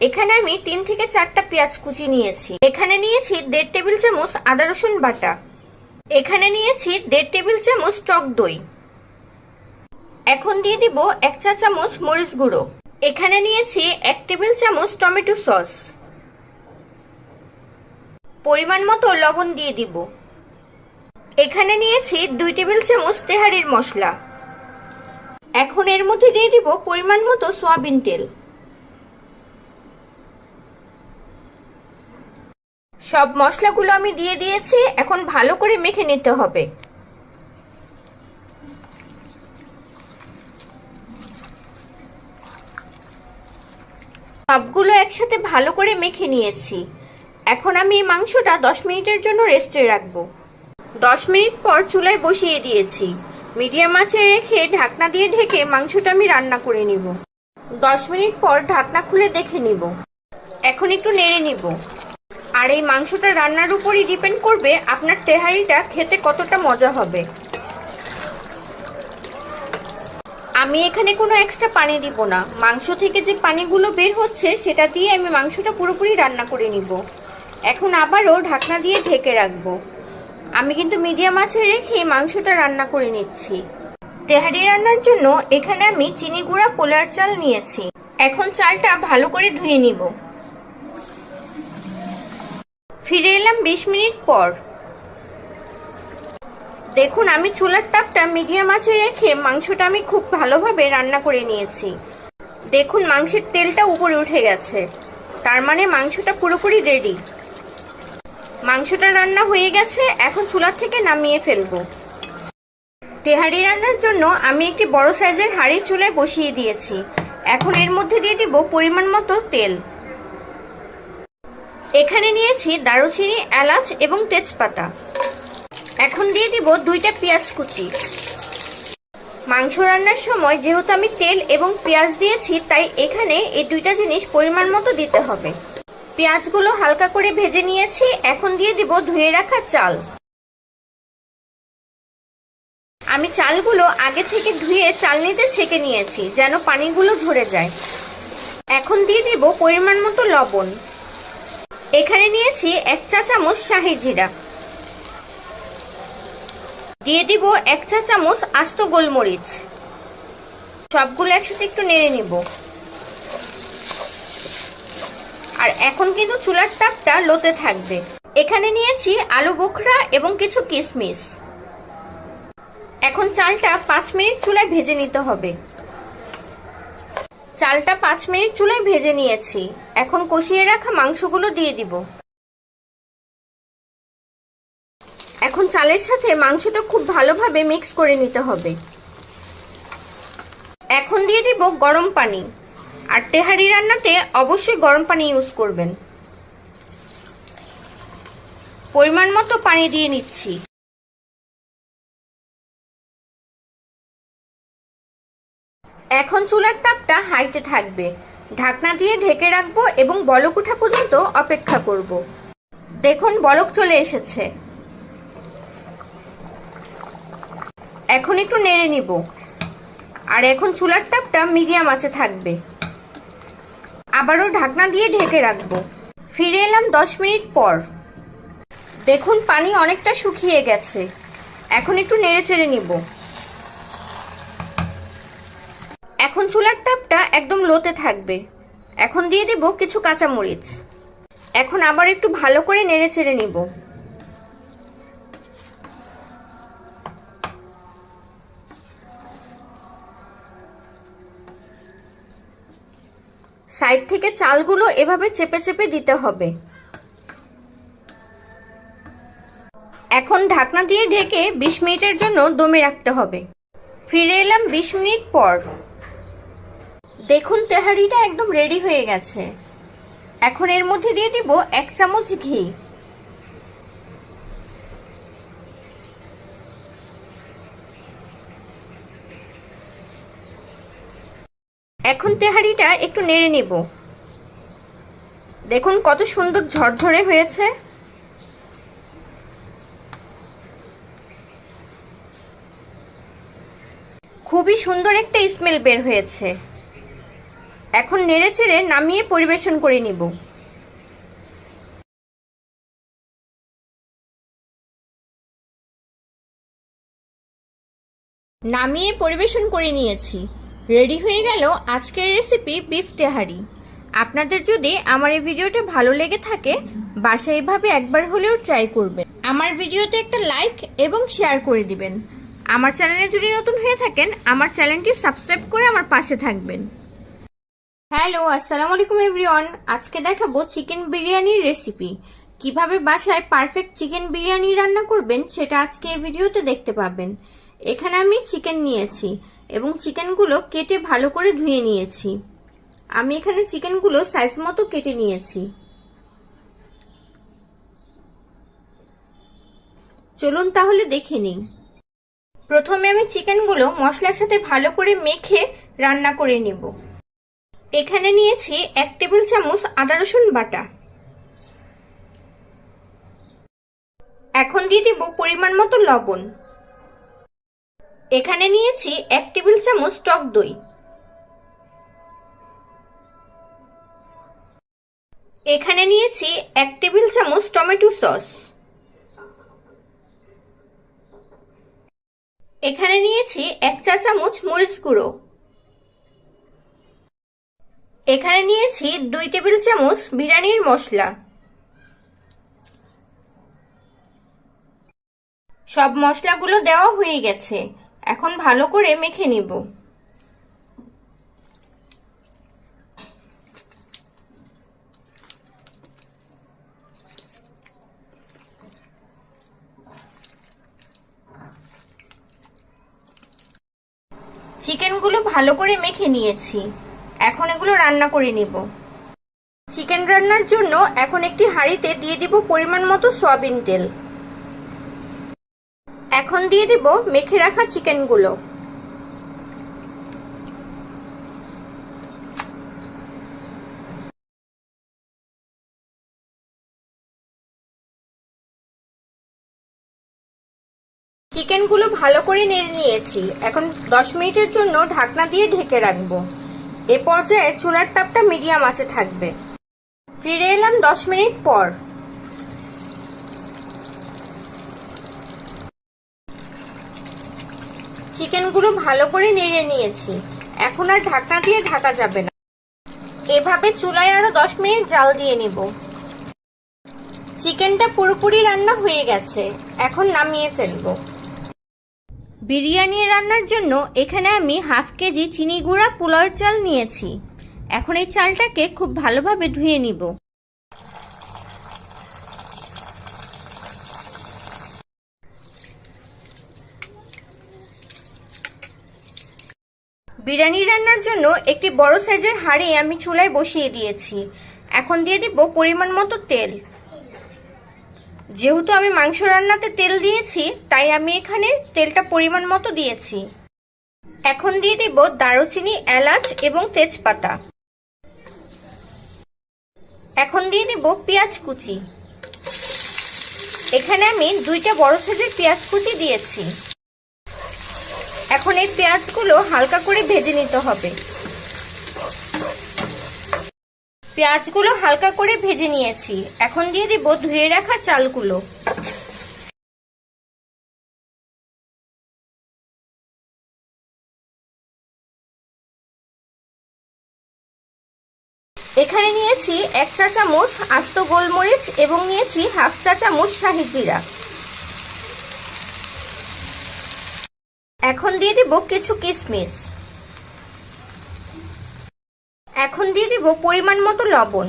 এখানে আমি 3 থেকে 4টা পেঁয়াজ কুচি নিয়েছি। এখানে নিয়েছি 1.5 টেবিল চামচ আদা রসুন বাটা। এখানে নিয়েছি 1.5 টেবিল চামচ টক দই। এখন দিয়ে দিব 1 চা চামচ মরিচ গুঁড়ো। এখানে নিয়েছি 1 টেবিল চামচ টমেটো সস। পরিমাণ মতো লবণ দিয়ে দিব। এখানে নিয়েছি 2 টেবিল চামচ তেহারির মশলা। এখন এর মধ্যে দিয়ে দিব পরিমাণ মতো সয়াবিন তেল। সব মশলাগুলো আমি দিয়ে দিয়েছি। এখন ভালো করে মেখে নিতে হবে। সবগুলো একসাথে ভালো করে মেখে নিয়েছি। এখন আমি এই মাংসটা 10 মিনিটের জন্য রেস্টে রাখবো। 10 মিনিট পর চুলায় বসিয়ে দিয়েছি। মিডিয়াম আঁচে রেখে ঢাকনা দিয়ে ঢেকে মাংসটা আমি রান্না করে নিব। 10 মিনিট পর ঢাকনা খুলে দেখে নিব। এখন একটু নেড়ে নিব। আর এই মাংসটা রান্নার উপরই ডিপেন্ড করবে আপনার তেহারিটা খেতে কতটা মজা হবে। আমি এখানে কোনো এক্সট্রা পানি দিব না। মাংস থেকে যে পানিগুলো বের হচ্ছে সেটা দিয়ে আমি মাংসটা পুরোপুরি রান্না করে নিব। এখন আবারও ঢাকনা দিয়ে ঢেকে রাখবো। আমি কিন্তু মিডিয়াম আঁচে রেখে মাংসটা রান্না করে নিচ্ছি। তেহারি রান্নার জন্য এখানে আমি চিনি গুঁড়া পোলার চাল নিয়েছি। এখন চালটা ভালো করে ধুয়ে নিব। ফিরে এলাম 20 মিনিট পর। দেখুন আমি চুলার তাপটা মিডিয়াম আঁচে রেখে মাংসটা আমি খুব ভালোভাবে রান্না করে নিয়েছি। দেখুন মাংসের তেলটা উপরে উঠে গেছে, তার মানে মাংসটা পুরোপুরি রেডি। মাংসটা রান্না হয়ে গেছে। এখন চুলার থেকে নামিয়ে ফেলবো। তেহারি রান্নার জন্য আমি একটি বড় সাইজের হাঁড়ি চুলায় বসিয়ে দিয়েছি। এখন এর মধ্যে দিয়ে দিব পরিমাণ মতো তেল। এখানে নিয়েছি দারুচিনি, এলাচ এবং তেজপাতা। এখন দিয়ে দিব 2টা পেঁয়াজ কুচি। মাংস রান্নার সময় যেহেতু আমি তেল এবং পেঁয়াজ দিয়েছি, তাই এখানে এই 2টা জিনিস পরিমাণ মতো দিতে হবে। পেঁয়াজগুলো হালকা করে ভেজে নিয়েছি। এখন দিয়ে দিব ধুয়ে রাখা চাল। আমি চালগুলো আগে থেকে ধুয়ে চালনিতে ছেঁকে নিয়েছি যেন পানিগুলো ঝরে যায়। এখন দিয়ে দিব পরিমাণ মতো লবণ। এখানে নিয়েছি 1 চা চামচ শাহি জিরা। দিয়ে দিব 1 চা চামচ আস্ত গোলমরিচ। সবগুলো একসাথে একটু নেড়ে নিব। আর এখন কিন্তু চুলার তাপটা লোতে থাকবে। এখানে নিয়েছি আলু বোখরা এবং কিছু কিশমিশ। এখন চালটা 5 মিনিট চুলায় ভেজে নিতে হবে। চালটা 5 মিনিট চুলায় ভেজে নিয়েছি। এখন কষিয়ে রাখা মাংসগুলো দিয়ে দিব। এখন চালের সাথে মাংসটা খুব ভালোভাবে মিক্স করে নিতে হবে। এখন দিয়ে দিব গরম পানি। আর তেহারি রান্নাতে অবশ্যই গরম পানি ইউজ করবেন। পরিমাণ মতো পানি দিয়ে নিচ্ছি। এখন চুলার তাপটা হাইতে থাকবে। ঢাকনা দিয়ে ঢেকে রাখবো এবং বলক ওঠা পর্যন্ত অপেক্ষা করব। দেখুন বলক চলে এসেছে। এখন একটু নেড়ে নিব। আর এখন চুলার তাপটা মিডিয়াম আঁচে থাকবে। আবারও ঢাকনা দিয়ে ঢেকে রাখবো। ফিরে এলাম 10 মিনিট পর। দেখুন পানি অনেকটা শুকিয়ে গেছে। এখন একটু নেড়ে চেড়ে নিব। এখন চুলার তাপটা একদম লোতে থাকবে। এখন দিয়ে দেব কিছু কাঁচামরিচ। এখন আবার একটু ভালো করে নেড়ে চেড়ে নিব। সাইড থেকে চালগুলো এভাবে চেপে চেপে দিতে হবে। এখন ঢাকনা দিয়ে ঢেকে 20 মিনিটের জন্য দমে রাখতে হবে। ফিরে এলাম 20 মিনিট পর। দেখুন তেহারিটা একদম রেডি হয়ে গেছে। এখন এর মধ্যে দিয়ে দিব 1 চামচ ঘি। এখন তেহারিটা একটু নেড়ে নিব। দেখুন কত সুন্দর ঝরঝরে হয়েছে। খুবই সুন্দর একটা স্মেল বের হয়েছে। এখন নেড়েচেড়ে নামিয়ে পরিবেশন করে নিব। নামিয়ে পরিবেশন করে নিয়েছি। রেডি হয়ে গেল আজকের রেসিপি বিফ তেহারি। আপনাদের যদি আমার এই ভিডিওটা ভালো লেগে থাকে বাসায় এভাবে একবার হলেও ট্রাই করবেন। আমার ভিডিওতে একটা লাইক এবং শেয়ার করে দিবেন। আমার চ্যানেলে যদি নতুন হয়ে থাকেন আমার চ্যানেলটি সাবস্ক্রাইব করে আমার পাশে থাকবেন। হ্যালো, আসসালামু আলাইকুম এভরিওয়ান। আজকে দেখাবো চিকেন বিরিয়ানির রেসিপি। কিভাবে বাসায় পারফেক্ট চিকেন বিরিয়ানি রান্না করবেন সেটা আজকে এই ভিডিওতে দেখতে পাবেন। এখানে আমি চিকেন নিয়েছি এবং চিকেনগুলো কেটে ভালো করে ধুয়ে নিয়েছি। আমি এখানে চিকেনগুলো সাইজ মতো কেটে নিয়েছি। চলুন তাহলে দেখে নিই। প্রথমে আমি চিকেনগুলো মশলার সাথে ভালো করে মেখে রান্না করে নেব। এখানে নিয়েছি 1 টেবিল চামচ আদা রসুন বাটা। এখন দিয়ে দিব পরিমাণ মতো লবণ। এখানে নিয়েছি 1 টেবিল চামচ টক দই। এখানে নিয়েছি 1 টেবিল চামচ টমেটো সস। এখানে নিয়েছি 1 চা চামচ মরিচ গুঁড়ো। এখানে নিয়েছি 2 টেবিল চামচ বিরিয়ানির মশলা। সব মশলাগুলো দেওয়া হয়ে গেছে। এখন ভালো করে মেখে নিব। চিকেনগুলো ভালো করে মেখে নিয়েছি। এখন এগুলো রান্না করে নিব। চিকেন রান্নার জন্য এখন একটি হাঁড়িতে দিয়ে দিব পরিমাণ মতো সয়াবিন তেল। এখন দিয়ে দিব মেখে রাখা চিকেনগুলো। চিকেনগুলো ভালো করে নেড়ে নিয়েছি। এখন 10 মিনিটের জন্য ঢাকনা দিয়ে ঢেকে রাখবো। এ পর্যায়ে চুলার তাপটা মিডিয়াম আঁচে থাকবে। ফিরে এলাম 10 মিনিট পর। চিকেনগুলো ভালো করে নেড়ে নিয়েছি। এখন আর ঢাকনা দিয়ে ঢাকা যাবে না। এভাবে চুলায় আরো 10 মিনিট জাল দিয়ে নিব। চিকেনটা পুরোপুরি রান্না হয়ে গেছে। এখন নামিয়ে ফেলবো। বিরিয়ানি রান্নার জন্য এখানে আমি হাফ কেজি চিনি গুঁড়া পোলাওর চাল নিয়েছি। এখন এই চালটাকে খুব ভালোভাবে ধুয়ে নিব। বিরিয়ানি রান্নার জন্য একটি বড় সাইজের হাঁড়ি আমি চুলায় বসিয়ে দিয়েছি। এখন দিয়ে দিব পরিমাণ মতো তেল। যেহেতু আমি মাংস রান্নাতে তেল দিয়েছি তাই আমি এখানে তেলটা পরিমাণ মতো দিয়েছি। এখন দিয়ে দিব দারুচিনি, এলাচ এবং তেজপাতা। এখন দিয়ে দিব পেঁয়াজ কুচি। এখানে আমি 2টা বড় সাইজের পেঁয়াজ কুচি দিয়েছি। এখন এই পেঁয়াজগুলো হালকা করে ভেজে নিতে হবে। পেঁয়াজগুলো হালকা করে ভেজে নিয়েছি। এখন দিয়ে দিব ধুয়ে রাখা চালগুলো। এখানে নিয়েছি 1 চা চামচ আস্ত গোলমরিচ এবং নিয়েছি হাফ চা চামচ শাহি জিরা। এখন দিয়ে দিব কিছু কিশমিশ। এখন দিয়ে দিব পরিমাণ মতো লবণ।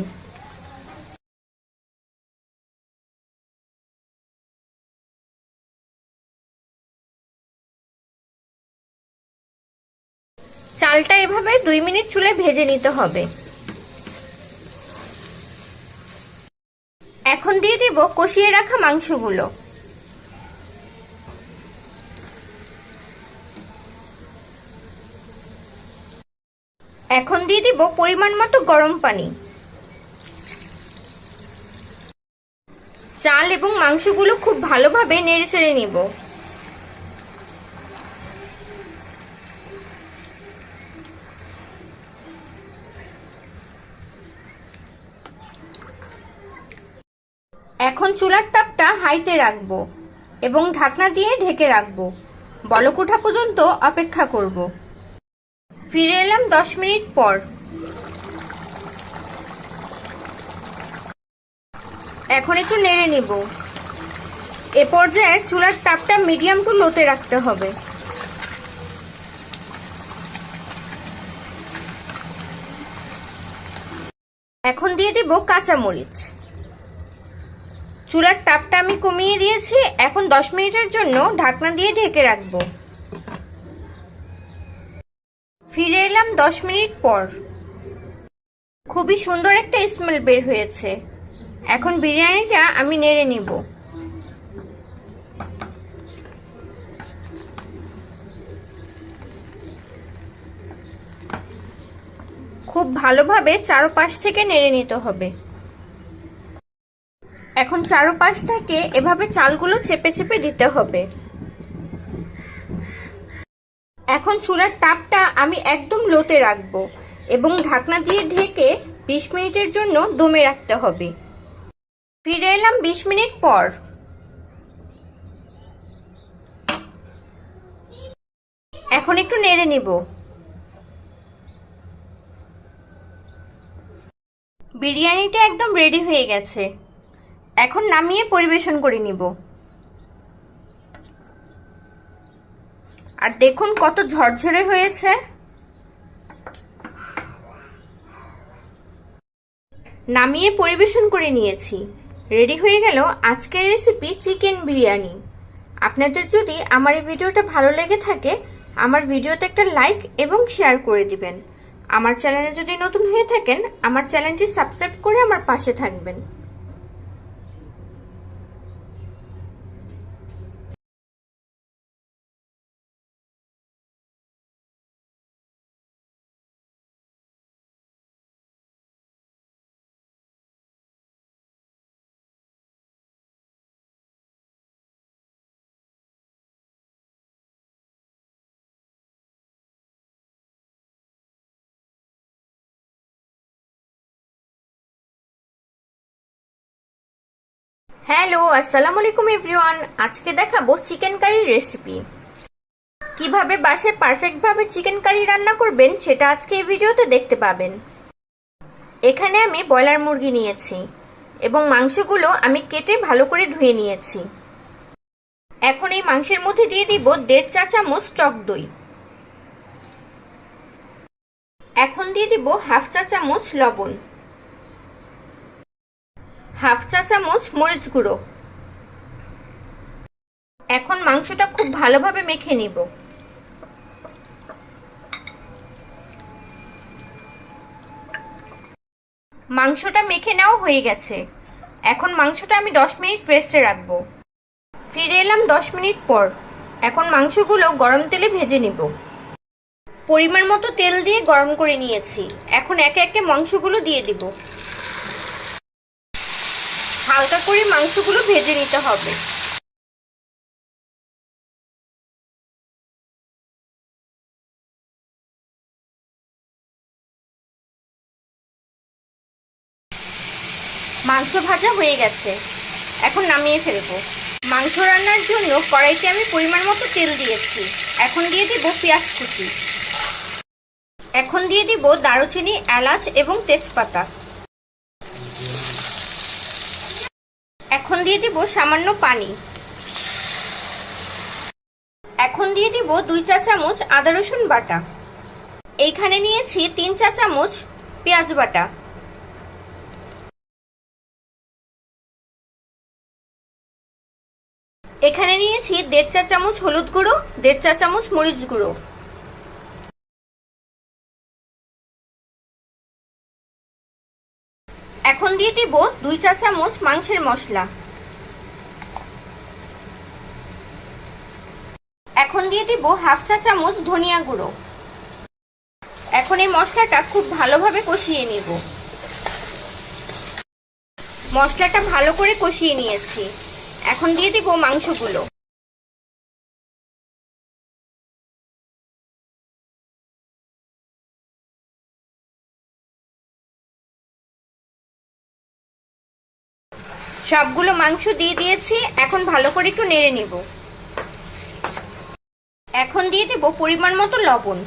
চালটা এভাবে 2 মিনিট চুলায় ভেজে নিতে হবে। এখন দিয়ে দিব কষিয়ে রাখা মাংসগুলো। এখন দিয়ে দিব পরিমাণ মতো গরম পানি। চাল এবং মাংসগুলো খুব ভালোভাবে নেড়েচেড়ে নিব। এখন চুলার তাপটা হাইতে রাখবো এবং ঢাকনা দিয়ে ঢেকে রাখবো। বলক ওঠা পর্যন্ত অপেক্ষা করব। ফিরে এলাম 10 মিনিট পর। এখন একটু নেড়ে নিব। এ পর্যায়ে চুলার তাপটা মিডিয়াম টু লোতে রাখতে হবে। এখন দিয়ে দিব কাঁচামরিচ। চুলার তাপটা আমি কমিয়ে দিয়েছি। এখন 10 মিনিটের জন্য ঢাকনা দিয়ে ঢেকে রাখবো। ফিরে এলাম 10 মিনিট পর। খুবই সুন্দর একটা স্মেল বের হয়েছে। এখন বিরিয়ানিটা আমি নেড়ে নিব। খুব ভালোভাবে চারপাশ থেকে নেড়ে নিতে হবে। এখন চারপাশ থেকে এভাবে চালগুলো চেপে চেপে দিতে হবে। এখন চুলার তাপটা আমি একদম লোতে রাখবো এবং ঢাকনা দিয়ে ঢেকে 20 মিনিটের জন্য দমে রাখতে হবে। ফিরে এলাম 20 মিনিট পর। এখন একটু নেড়ে নিব। বিরিয়ানিটা একদম রেডি হয়ে গেছে। এখন নামিয়ে পরিবেশন করে নিব। আর দেখুন কত ঝরঝরে হয়েছে। নামিয়ে পরিবেশন করে নিয়েছি। রেডি হয়ে গেল আজকের রেসিপি চিকেন বিরিয়ানি। আপনাদের যদি আমার এই ভিডিওটা ভালো লেগে থাকে, আমার ভিডিওতে একটা লাইক এবং শেয়ার করে দিবেন। আমার চ্যানেলে যদি নতুন হয়ে থাকেন, আমার চ্যানেলটি সাবস্ক্রাইব করে আমার পাশে থাকবেন। হ্যালো, আসসালামু আলাইকুম এভরিওয়ান। আজকে দেখাবো চিকেন কারির রেসিপি। কিভাবে বাসায় পারফেক্টভাবে চিকেন কারি রান্না করবেন সেটা আজকে এই ভিডিওতে দেখতে পাবেন। এখানে আমি ব্রয়লার মুরগি নিয়েছি এবং মাংসগুলো আমি কেটে ভালো করে ধুয়ে নিয়েছি। এখন এই মাংসের মধ্যে দিয়ে দিব 1.5 চা চামচ টক দই। এখন দিয়ে দিব 1/2 চা চামচ লবণ, 1/2 চা চামচ মরিচ গুঁড়ো। এখন মাংসটা খুব ভালোভাবে মেখে নিব। মাংসটা মেখে নেওয়া হয়ে গেছে। এখন মাংসটা আমি 10 মিনিট রেস্টে রাখবো। ফিরে এলাম 10 মিনিট পর। এখন মাংসগুলো গরম তেলে ভেজে নিব। পরিমাণ মতো তেল দিয়ে গরম করে নিয়েছি। এখন একে একে মাংসগুলো দিয়ে দিব। হালকা করে মাংসগুলো ভেজে নিতে হবে। মাংস ভাজা হয়ে গেছে। এখন নামিয়ে ফেলবো। মাংস রান্নার জন্য কড়াইতে আমি পরিমাণ মতো তেল দিয়েছি। এখন দিয়ে দিব পেঁয়াজ কুচি। এখন দিয়ে দিব দারুচিনি, এলাচ এবং তেজপাতা। এখন দিয়ে দিব সামান্য পানি। এখন দিয়ে দিব 2 চা চামচ আদা রসুন বাটা। এইখানে নিয়েছি 3 চা চামচ পেঁয়াজ বাটা। এখানে নিয়েছি 1.5 চা চামচ হলুদ গুঁড়ো, 1.5 চা চামচ মরিচ গুঁড়ো। এখন দিয়ে দিব 2 চা চামচ মাংসের মশলা। এখন দিয়ে দিব হাফ চা চামচ ধনিয়া গুঁড়ো। এখন এই মশলাটা খুব ভালোভাবে কষিয়ে নিব। মশলাটা ভালো করে কষিয়ে নিয়েছি। এখন দিয়ে দিব মাংসগুলো। সবগুলো মাংস দিয়ে দিয়েছি। এখন ভালো করে একটু নেড়ে নিব। এখন দিয়ে দেব পরিমাণ মতো লবণ।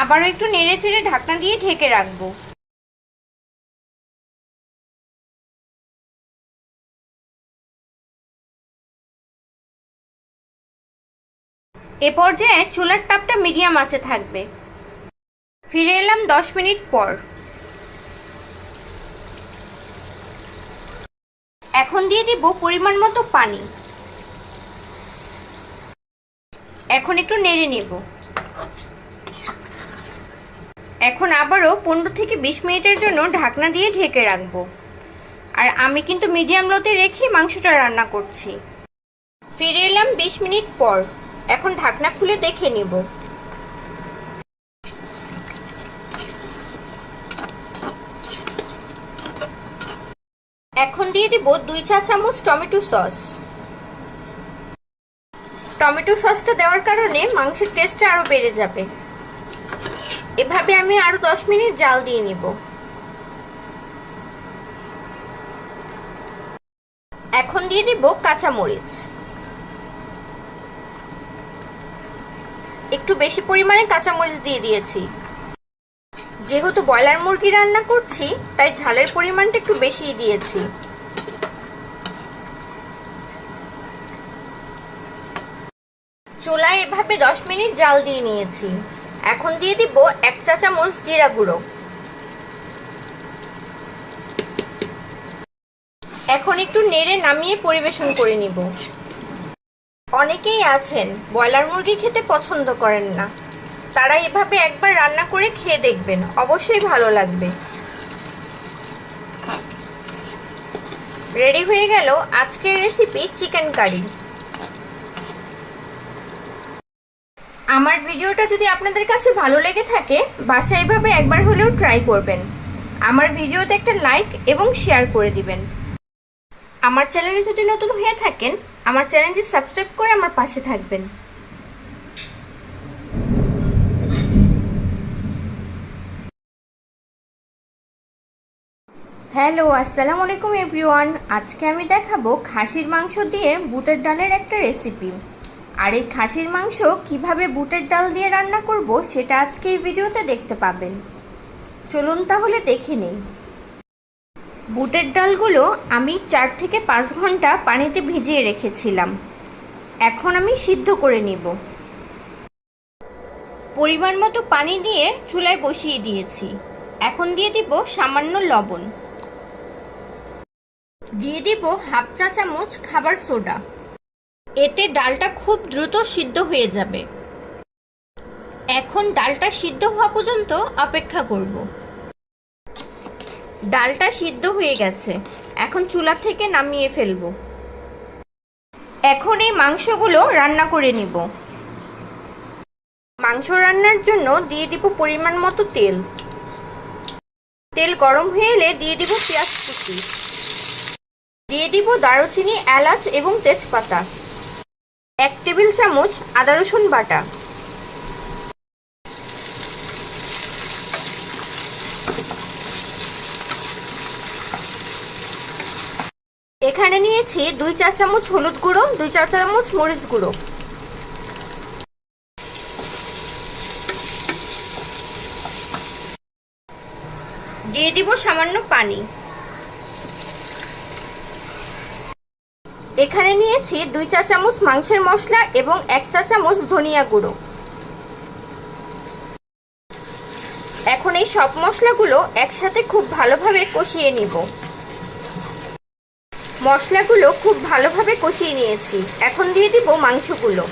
আবারও একটু নেড়ে চেড়ে ঢাকনা দিয়ে ঢেকে রাখবো। এ পর্যায়ে চুলার তাপটা মিডিয়াম আঁচে থাকবে। ফিরে এলাম 10 মিনিট পর। এখন দিয়ে দিব পরিমাণ মতো পানি। এখন একটু নেড়ে নেব। এখন আবারও 15 থেকে 20 মিনিটের জন্য ঢাকনা দিয়ে ঢেকে রাখবো। আর আমি কিন্তু মিডিয়াম লোতে রেখে মাংসটা রান্না করছি। ফিরে এলাম 20 মিনিট পর। এখন ঢাকনা খুলে দেখে নিব। এখন দিয়ে দিব 2 চা চামচ টমেটো সস। টমেটো সসটা দেওয়ার কারণে মাংসের টেস্টটা আরো বেড়ে যাবে। এভাবে আমি আরো 10 মিনিট জাল দিয়ে নিব। এখন দিয়ে দিব কাঁচা মরিচ। একটু বেশি পরিমাণে কাঁচা মরিচ দিয়ে দিয়েছি। যেহেতু ব্রয়লার মুরগি রান্না করছি তাই ঝালের পরিমাণটা একটু বেশিই দিয়েছি। চুলায় এভাবে 10 মিনিট জাল দিয়ে নিয়েছি। এখন দিয়ে দিব 1 চা চামচ জিরা গুঁড়ো। এখন একটু নেড়ে নামিয়ে পরিবেশন করে নিব। অনেকেই আছেন ব্রয়লার মুরগি খেতে পছন্দ করেন না, তারা এভাবে একবার রান্না করে খেয়ে দেখবেন, অবশ্যই ভালো লাগবে। রেডি হয়ে গেল আজকের রেসিপি চিকেন কারি। আমার ভিডিওটা যদি আপনাদের কাছে ভালো লেগে থাকে, বাসায় এভাবে একবার হলেও ট্রাই করবেন। আমার ভিডিওতে একটা লাইক এবং শেয়ার করে দিবেন। আমার চ্যানেলে যদি নতুন হয়ে থাকেন, আমার চ্যানেলটি সাবস্ক্রাইব করে আমার পাশে থাকবেন। হ্যালো, আসসালামু আলাইকুম এভরিওয়ান। আজকে আমি দেখাবো খাসির মাংস দিয়ে বুটের ডালের একটা রেসিপি। আর এই খাসির মাংস কিভাবে বুটের ডাল দিয়ে রান্না করব সেটা আজকে এই ভিডিওতে দেখতে পাবেন। চলুন তাহলে দেখে নিই। বুটের ডালগুলো আমি 4 থেকে 5 ঘন্টা পানিতে ভিজিয়ে রেখেছিলাম। এখন আমি সিদ্ধ করে নিব। পরিমাণ মতো পানি দিয়ে চুলায় বসিয়ে দিয়েছি। এখন দিয়ে দিব সামান্য লবণ। দিয়ে দিব হাফ চা চামচ খাবার সোডা। এতে ডালটা খুব দ্রুত সিদ্ধ হয়ে যাবে। এখন ডালটা সিদ্ধ হওয়া পর্যন্ত অপেক্ষা করব। ডালটা সিদ্ধ হয়ে গেছে। এখন চুলা থেকে নামিয়ে ফেলব। এখন এই মাংসগুলো রান্না করে নিব। মাংস রান্নার জন্য দিয়ে দিব পরিমাণ মতো তেল। তেল গরম হয়ে এলে দিয়ে দিব পেঁয়াজ কুচি। দিয়ে দিব দারুচিনি, এলাচ এবং তেজপাতা। 1 টেবিল চামচ আদা রসুন বাটা। এখানে নিয়েছি 2 চা চামচ হলুদ গুঁড়ো, 2 চা চামচ মরিচ গুঁড়ো। দিয়ে দিব সামান্য পানি। এখানে নিয়েছি 2 চা চামচ মাংসের মশলা এবং 1 চা চামচ ধনিয়া গুঁড়ো। এখন এই সব মশলাগুলো একসাথে খুব ভালোভাবে কষিয়ে নিব। মশলাগুলো খুব ভালোভাবে কষিয়ে নিয়েছি। এখন দিয়ে দিব মাংসগুলো।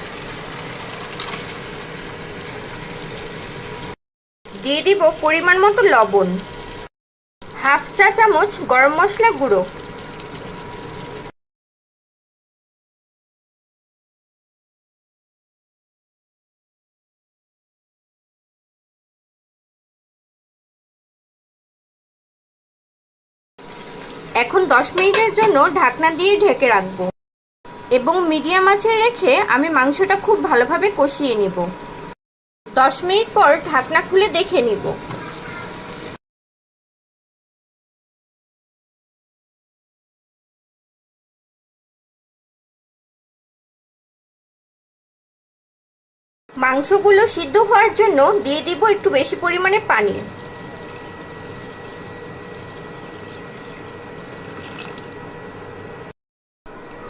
দিয়ে দিব পরিমাণ মতো লবণ, হাফ চা চামচ গরম মশলা গুঁড়ো, এখন 10 মিনিটের জন্য ঢাকনা দিয়ে ঢেকে রাখবো এবং মিডিয়াম আঁচে রেখে আমি মাংসটা খুব ভালোভাবে কষিয়ে নিব। 10 মিনিট পর ঢাকনা খুলে দেখে নিব। মাংসগুলো সিদ্ধ হওয়ার জন্য দিয়ে দিব একটু বেশি পরিমাণে পানি।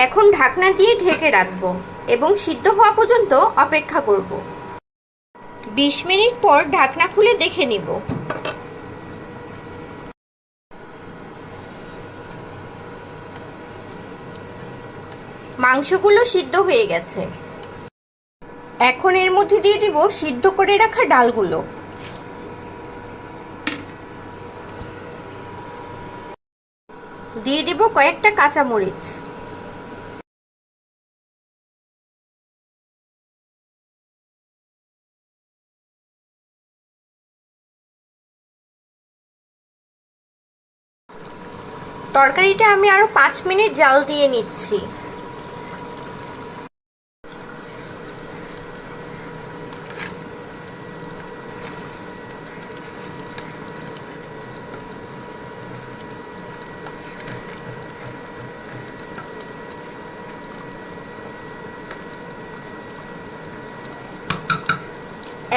এখন ঢাকনা দিয়ে ঢেকে রাখবো এবং সিদ্ধ হওয়া পর্যন্ত অপেক্ষা করব। 20 মিনিট পর ঢাকনা খুলে দেখে নিব। মাংসগুলো সিদ্ধ হয়ে গেছে। এখন এর মধ্যে দিয়ে দিব সিদ্ধ করে রাখা ডালগুলো। দিয়ে দিব কয়েকটা কাঁচামরিচ। তরকারিটা আমি আরো 5 মিনিট জাল দিয়ে নিচ্ছি।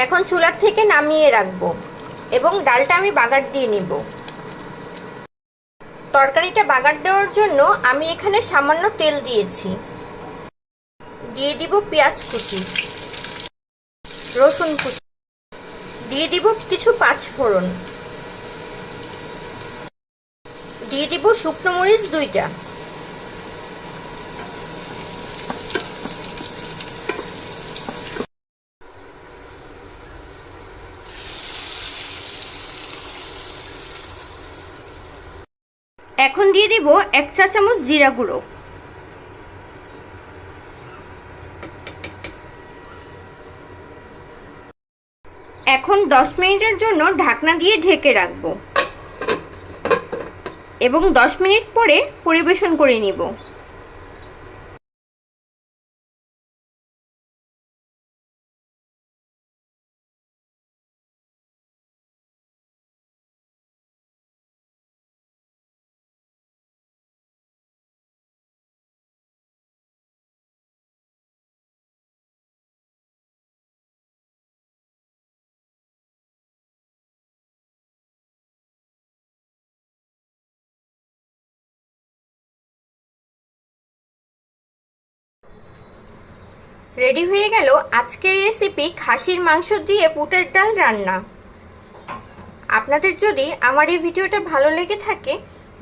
এখন চুলার থেকে নামিয়ে রাখবো এবং ডালটা আমি বাগার দিয়ে নিব। তরকারিটা বাগার দেওয়ার জন্য আমি এখানে সামান্য তেল দিয়েছি। দিয়ে দিব পেঁয়াজ কুচি, রসুন কুচি, দিয়ে দিব কিছু পাঁচফোড়ন, দিয়ে দিব শুকনো মরিচ 2টা। এখন দিয়ে দিব 1 চা চামচ জিরা গুঁড়ো। এখন 10 মিনিটের জন্য ঢাকনা দিয়ে ঢেকে রাখবো এবং 10 মিনিট পরে পরিবেশন করে নিব। রেডি হয়ে গেল আজকের রেসিপি খাসির মাংস দিয়ে বুটের ডাল রান্না। আপনাদের যদি আমার এই ভিডিওটা ভালো লেগে থাকে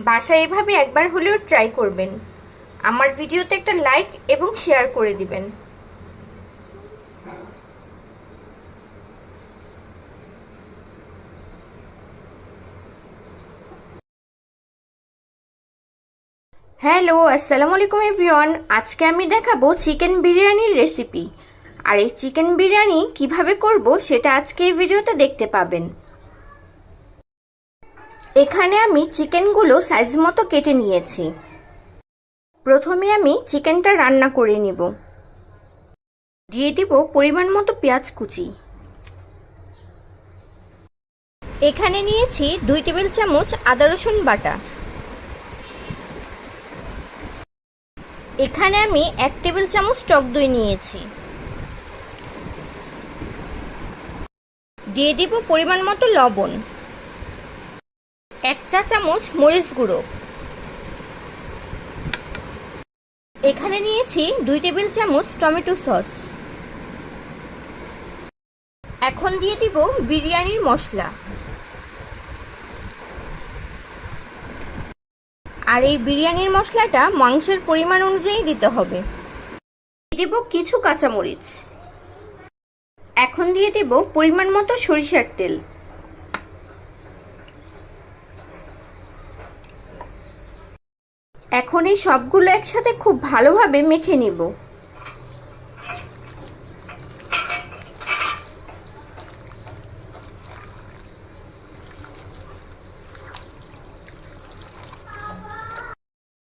বাসায় এভাবে একবার হলেও ট্রাই করবেন। আমার ভিডিওতে একটা লাইক এবং শেয়ার করে দিবেন। হ্যালো, আসসালামু আলাইকুম এভরিওয়ান। আজকে আমি দেখাবো চিকেন বিরিয়ানির রেসিপি। আর এই চিকেন বিরিয়ানি কিভাবে করব সেটা আজকে এই ভিডিওতে দেখতে পাবেন। এখানে আমি চিকেনগুলো সাইজ মতো কেটে নিয়েছি। প্রথমে আমি চিকেনটা রান্না করে নিব। দিয়ে দিব পরিমাণ মতো পেঁয়াজ কুচি। এখানে নিয়েছি 2 টেবিল চামচ আদা রসুন বাটা। এখানে আমি 1 টেবিল চামচ টক দই নিয়েছি। দিয়ে দিব পরিমাণ মতো লবণ, 1 চা চামচ মরিচ গুঁড়ো। এখানে নিয়েছি 2 টেবিল চামচ টমেটো সস। এখন দিয়ে দিব বিরিয়ানির মশলা। আর এই বিরিয়ানির মশলাটা মাংসের পরিমাণ অনুযায়ী দিতে হবে। দিয়ে দেব কিছু কাঁচামরিচ। এখন দিয়ে দেব পরিমাণ মতো সরিষার তেল। এখন এই সবগুলো একসাথে খুব ভালোভাবে মেখে নিব।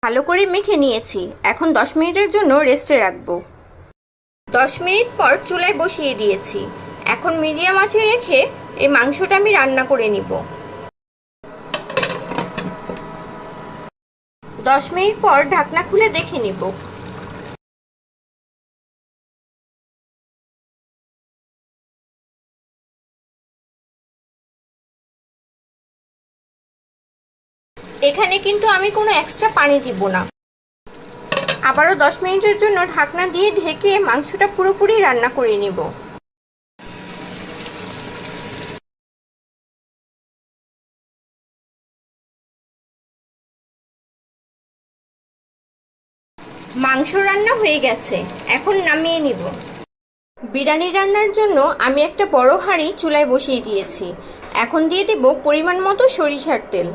ভালো করে মেখে নিয়েছি। এখন 10 মিনিটের জন্য রেস্টে রাখবো। 10 মিনিট পর চুলায় বসিয়ে দিয়েছি। এখন মিডিয়াম আঁচে রেখে এই মাংসটা আমি রান্না করে নিব। 10 মিনিট পর ঢাকনা খুলে দেখে নিব। এখানে কিন্তু আমি কোনো এক্সট্রা পানি দিব না। আবারও 10 মিনিটের জন্য ঢাকনা দিয়ে ঢেকে মাংসটা পুরোপুরি রান্না করে নিব। মাংস রান্না হয়ে গেছে, এখন নামিয়ে নিব। বিরিয়ানি রান্নার জন্য আমি একটা বড় হাঁড়ি চুলায় বসিয়ে দিয়েছি। এখন দিয়ে দেব পরিমাণ মতো সরিষার তেল।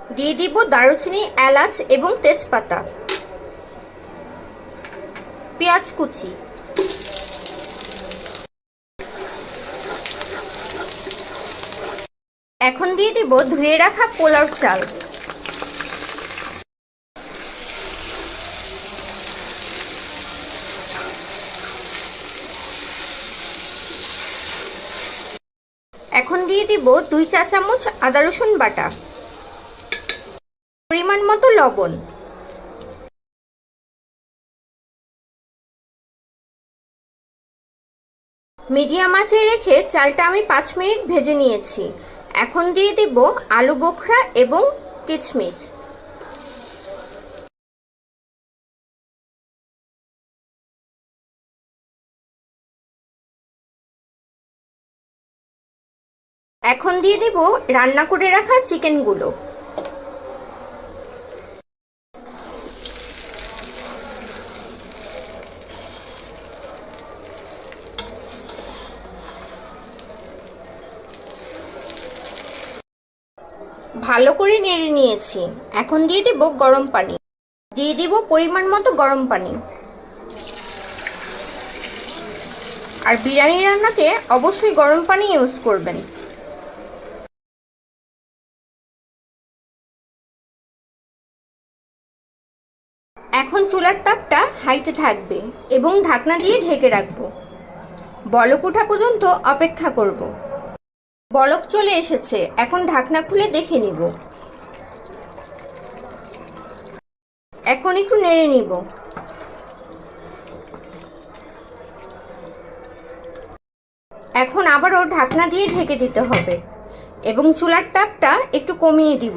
দিয়ে দিব দারুচিনি, এলাচ এবং তেজপাতা, পেঁয়াজ কুচি, এখন দিয়ে দিব ধুয়ে রাখা পোলাও চাল। এখন দিয়ে দিব 2 চা চামচ আদা রসুন বাটা, পরিমাণ মতো লবণ। মিডিয়াম আঁচে রেখে চালটা আমি 5 মিনিট ভেজে নিয়েছি। এখন দিয়ে দিব আলু বোখরা এবং কিচমিচ। এখন দিয়ে দিব রান্না করে রাখা চিকেনগুলো। ভালো করে নেড়ে নিয়েছি। এখন দিয়ে দেব গরম পানি। দিয়ে দিব পরিমাণ মতো গরম পানি। আর বিরিয়ানি রান্নাতে অবশ্যই গরম পানি ইউজ করবেন। এখন চুলার তাপটা হাইতে থাকবে এবং ঢাকনা দিয়ে ঢেকে রাখবো। বলক ওঠা পর্যন্ত অপেক্ষা করব। বলক চলে এসেছে, এখন ঢাকনা খুলে দেখে নিব। এখন একটু নেড়ে নিব। এখন আবারও ঢাকনা দিয়ে ঢেকে দিতে হবে এবং চুলার তাপটা একটু কমিয়ে দিব।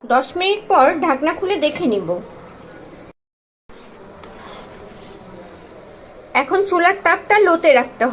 10 মিনিট পর ঢাকনা খুলে দেখে নিব। এখন চুলার তাপটা লোতে রাখতে হবে।